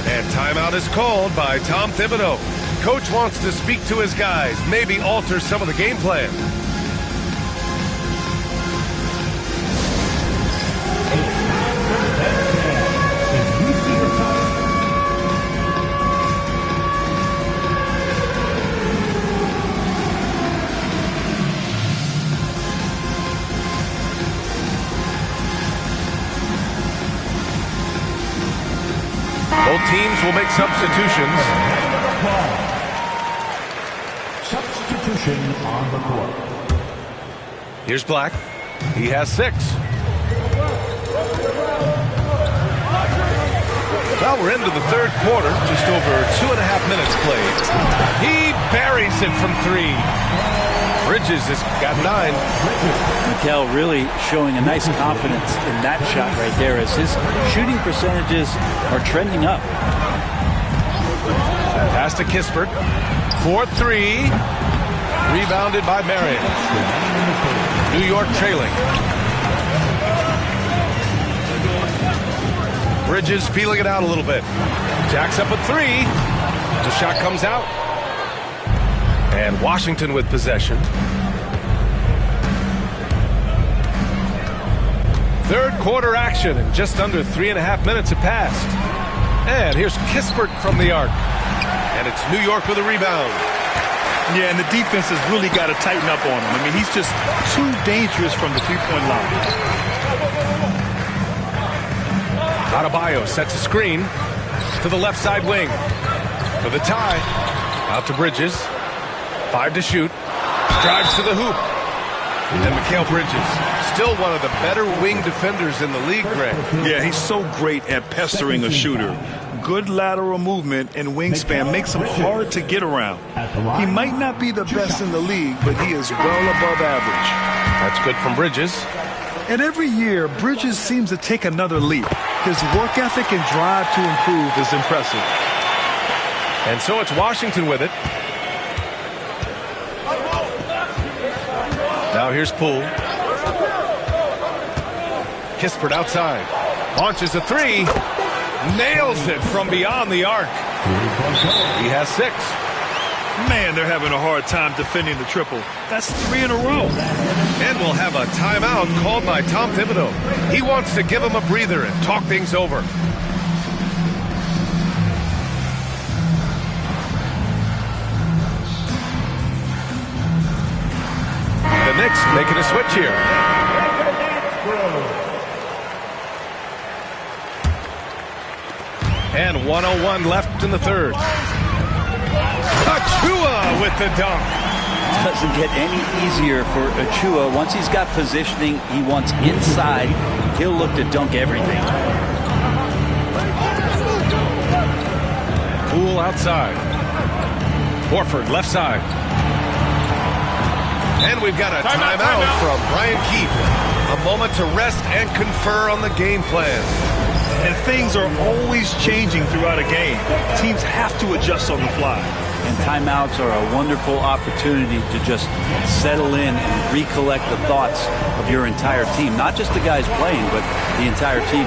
And timeout is called by Tom Thibodeau. Coach wants to speak to his guys, maybe alter some of the game plan. Both teams will make substitutions. Substitution on the court. Here's Black. He has 6. Well, we're into the 3rd quarter. Just over 2.5 minutes played. He buries it from 3. Bridges has got 9. Mikal really showing a nice confidence in that shot right there as his shooting percentages are trending up. Pass to Kispert. 4-3. Rebounded by Marion. New York trailing. Bridges feeling it out a little bit. Jacks up a 3. The shot comes out. And Washington with possession. 3rd quarter action, and just under 3.5 minutes have passed. And here's Kispert from the arc. And it's New York with a rebound. Yeah, and the defense has really got to tighten up on him. I mean, he's just too dangerous from the 3-point line. Adebayo sets a screen to the left side wing. For the tie. Out to Bridges. 5 to shoot. Drives to the hoop. And Mikal Bridges, still one of the better wing defenders in the league, Greg. Yeah, he's so great at pestering a shooter. Good lateral movement and wingspan makes him hard to get around. He might not be the best in the league, but he is well above average. That's good from Bridges. And every year, Bridges seems to take another leap. His work ethic and drive to improve is impressive. And so it's Washington with it. Now here's Poole. Kispert outside. Launches a three. Nails it from beyond the arc. He has 6. Man, they're having a hard time defending the triple. That's 3 in a row. And we'll have a timeout called by Tom Thibodeau. He wants to give him a breather and talk things over. The Knicks making a switch here. And 1:01 left in the third. Achua with the dunk. Doesn't get any easier for Achua. Once he's got positioning, he wants inside. He'll look to dunk everything. Poole outside. Horford left side. And we've got a timeout from Brian Keefe. A moment to rest and confer on the game plan. And things are always changing throughout a game. Teams have to adjust on the fly. And timeouts are a wonderful opportunity to just settle in and recollect the thoughts of your entire team. Not just the guys playing, but the entire team.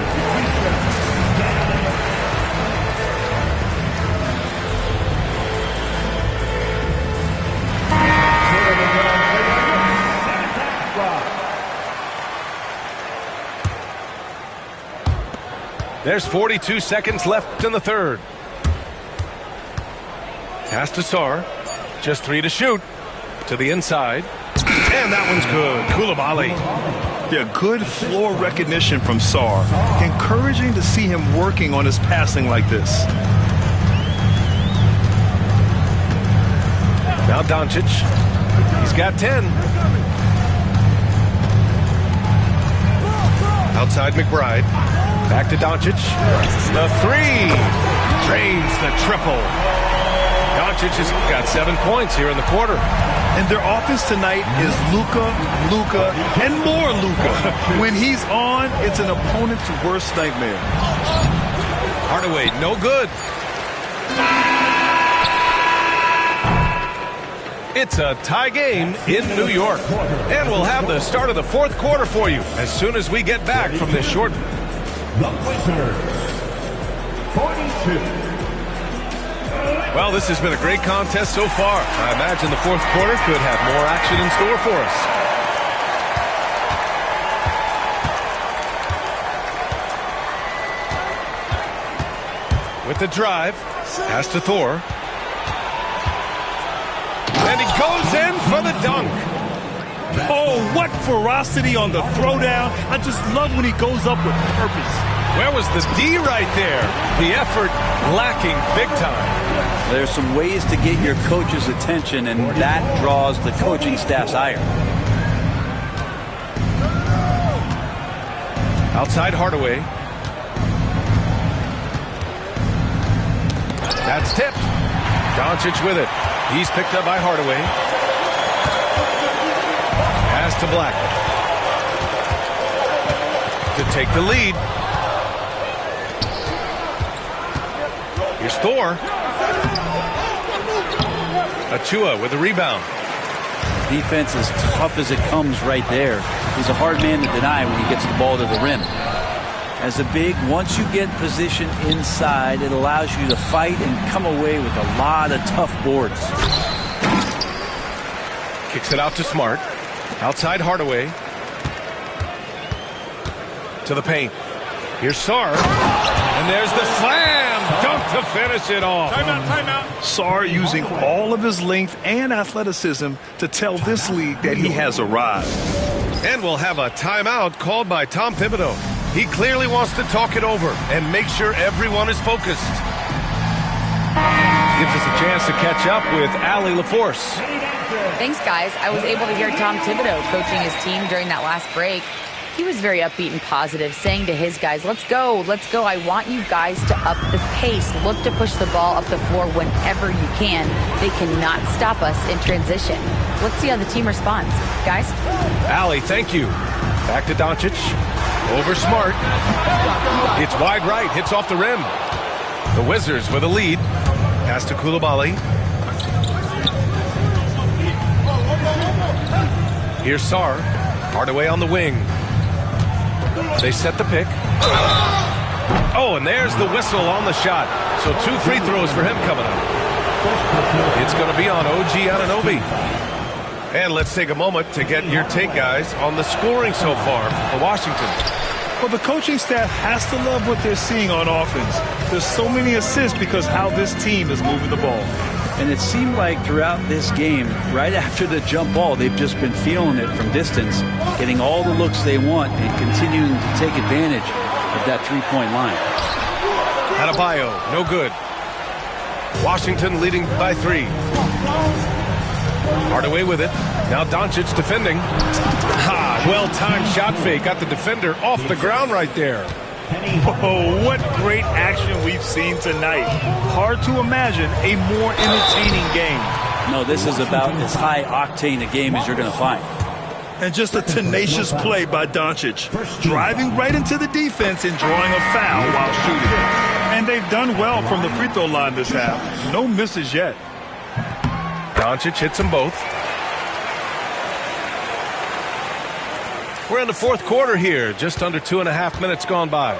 There's 42 seconds left in the third. Pass to Sarr. Just 3 to shoot. To the inside. And that one's good. Coulibaly. Yeah, good floor recognition from Sarr. Encouraging to see him working on his passing like this. Now Doncic. He's got 10. Outside McBride. Back to Doncic. The 3. Drains the triple. Doncic has got 7 points here in the quarter. And their offense tonight is Luka, and more Luka. When he's on, it's an opponent's worst nightmare. Hardaway, no good. It's a tie game in New York. And we'll have the start of the fourth quarter for you as soon as we get back from this short. The Wizards, 42. Well, this has been a great contest so far. I imagine the fourth quarter could have more action in store for us. With the drive, pass to Thor. And he goes in for the dunk. Oh, what ferocity on the throwdown. I just love when he goes up with purpose. Where was the D right there? The effort lacking big time. There's some ways to get your coach's attention, and that draws the coaching staff's ire. Outside Hardaway. That's tipped. Doncic with it. He's picked up by Hardaway. Pass to Black. To take the lead. Here's Thor. Achua with a rebound. Defense is tough as it comes right there. He's a hard man to deny when he gets the ball to the rim. As a big, once you get position inside, it allows you to fight and come away with a lot of tough boards. Kicks it out to Smart. Outside Hardaway. To the paint. Here's Sarr. And there's the slam. Dunk to finish it off. Timeout. Sarr using all of his length and athleticism to tell this league that he has arrived. And we'll have a timeout called by Tom Thibodeau. He clearly wants to talk it over and make sure everyone is focused. Gives us a chance to catch up with Allie LaForce. Thanks, guys. I was able to hear Tom Thibodeau coaching his team during that last break. He was very upbeat and positive, saying to his guys, let's go. I want you guys to up the pace. Look to push the ball up the floor whenever you can. They cannot stop us in transition. Let's see how the team responds. Guys? Allie, thank you. Back to Doncic. Over Smart. It's wide right. Hits off the rim. The Wizards with a lead. Pass to Coulibaly. Here's Sarr. Hardaway on the wing. They set the pick. Oh, and there's the whistle on the shot. So 2 free throws for him coming up. It's going to be on OG Anunoby. And let's take a moment to get your take, guys, on the scoring so far for Washington. Well, the coaching staff has to love what they're seeing on offense. There's so many assists because how this team is moving the ball. And it seemed like throughout this game, right after the jump ball, they've just been feeling it from distance, getting all the looks they want and continuing to take advantage of that three-point line. Adebayo, no good. Washington leading by 3. Hardaway with it. Now Doncic defending. Well-timed shot fake. Got the defender off the ground right there. Oh, what great action we've seen tonight. Hard to imagine a more entertaining game. No, this is about as high-octane a game as you're going to find. And just a tenacious play by Doncic. Driving right into the defense and drawing a foul while shooting. And they've done well from the free throw line this half. No misses yet. Doncic hits them both. We're in the fourth quarter here. Just under 2.5 minutes gone by.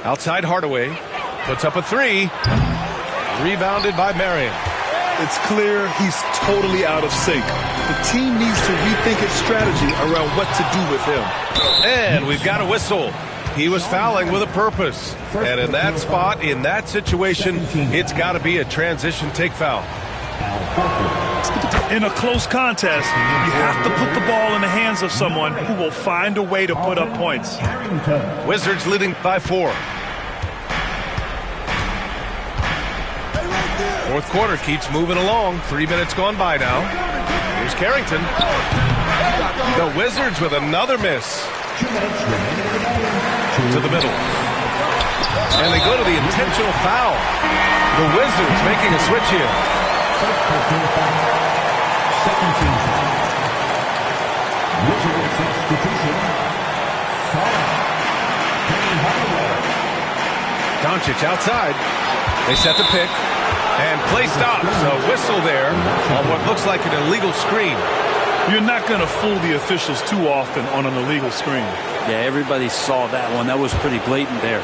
Outside Hardaway. Puts up a 3. Rebounded by Marion. It's clear he's totally out of sync. The team needs to rethink its strategy around what to do with him. And we've got a whistle. He was fouling with a purpose. And in that spot, in that situation, it's got to be a transition take foul. In a close contest, you have to put the ball in the hands of someone who will find a way to put up points. Wizards leading by 4. Fourth quarter keeps moving along. 3 minutes gone by now. Here's Carrington. The Wizards with another miss. To the middle. And they go to the intentional foul. The Wizards making a switch here. Second team foul. Wizards substitution. Doncic outside. They set the pick. And play stops. A whistle there on what looks like an illegal screen. You're not going to fool the officials too often on an illegal screen. Yeah, everybody saw that one. That was pretty blatant there.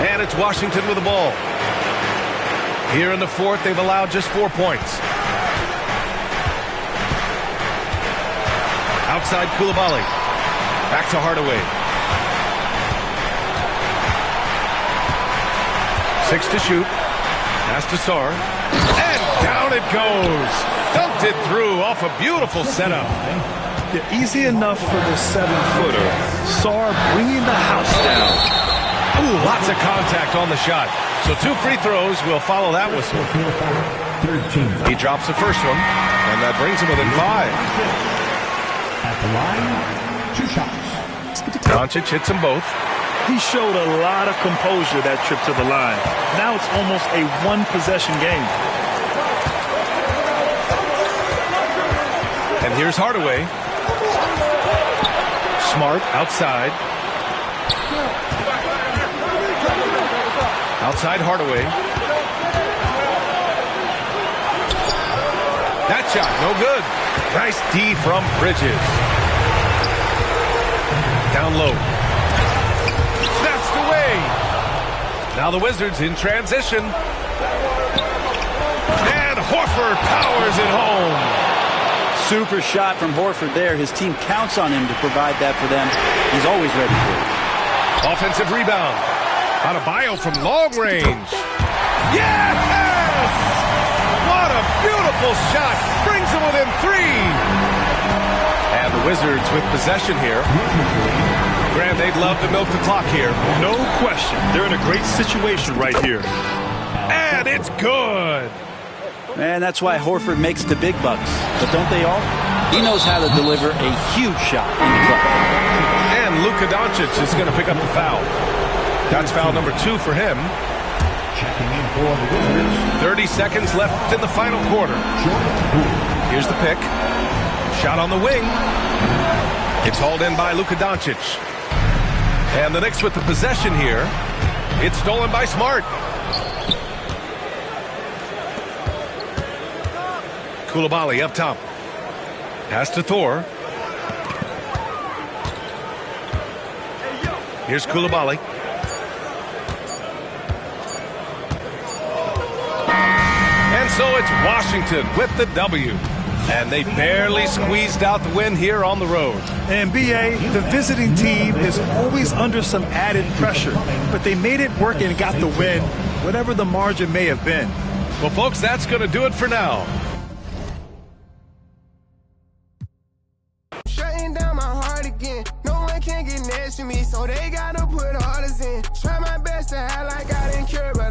And it's Washington with the ball. Here in the fourth, they've allowed just 4 points. Outside Coulibaly. Back to Hardaway. 6 to shoot. Pass to Sarr. And down it goes. Dunked it through off a beautiful setup. Yeah, easy enough for the 7-footer. Sarr bringing the house down. Ooh, lots of contact on the shot. So 2 free throws will follow that whistle. He drops the first one, and that brings him within 5. At the line, 2 shots. Doncic hits them both. He showed a lot of composure that trip to the line. Now it's almost a one-possession game. And here's Hardaway. Smart outside. Outside Hardaway. That shot, no good. Nice D from Bridges. Down low. Snatched away. Now the Wizards in transition. And Horford powers it home. Super shot from Horford there. His team counts on him to provide that for them. He's always ready for it. Offensive rebound. Adebayo from long range. Yes! What a beautiful shot. Brings them within 3. And the Wizards with possession here. Grant, they'd love to milk the clock here. No question. They're in a great situation right here. And it's good. And that's why Horford makes the big bucks. But don't they all? He knows how to deliver a huge shot in the clutch. And Luka Doncic is going to pick up the foul. That's foul number 2 for him. 30 seconds left in the final quarter. Here's the pick. Shot on the wing. It's hauled in by Luka Doncic. And the Knicks with the possession here. It's stolen by Smart. Coulibaly up top. Pass to Thor. Here's Coulibaly. And so it's Washington with the W. And they barely squeezed out the win here on the road. And B.A., the visiting team is always under some added pressure. But they made it work and got the win, whatever the margin may have been. Well, folks, that's going to do it for now. Shutting down my heart again. No one can get next to me, so they gotta put orders in. Try my best to act like I didn't care, but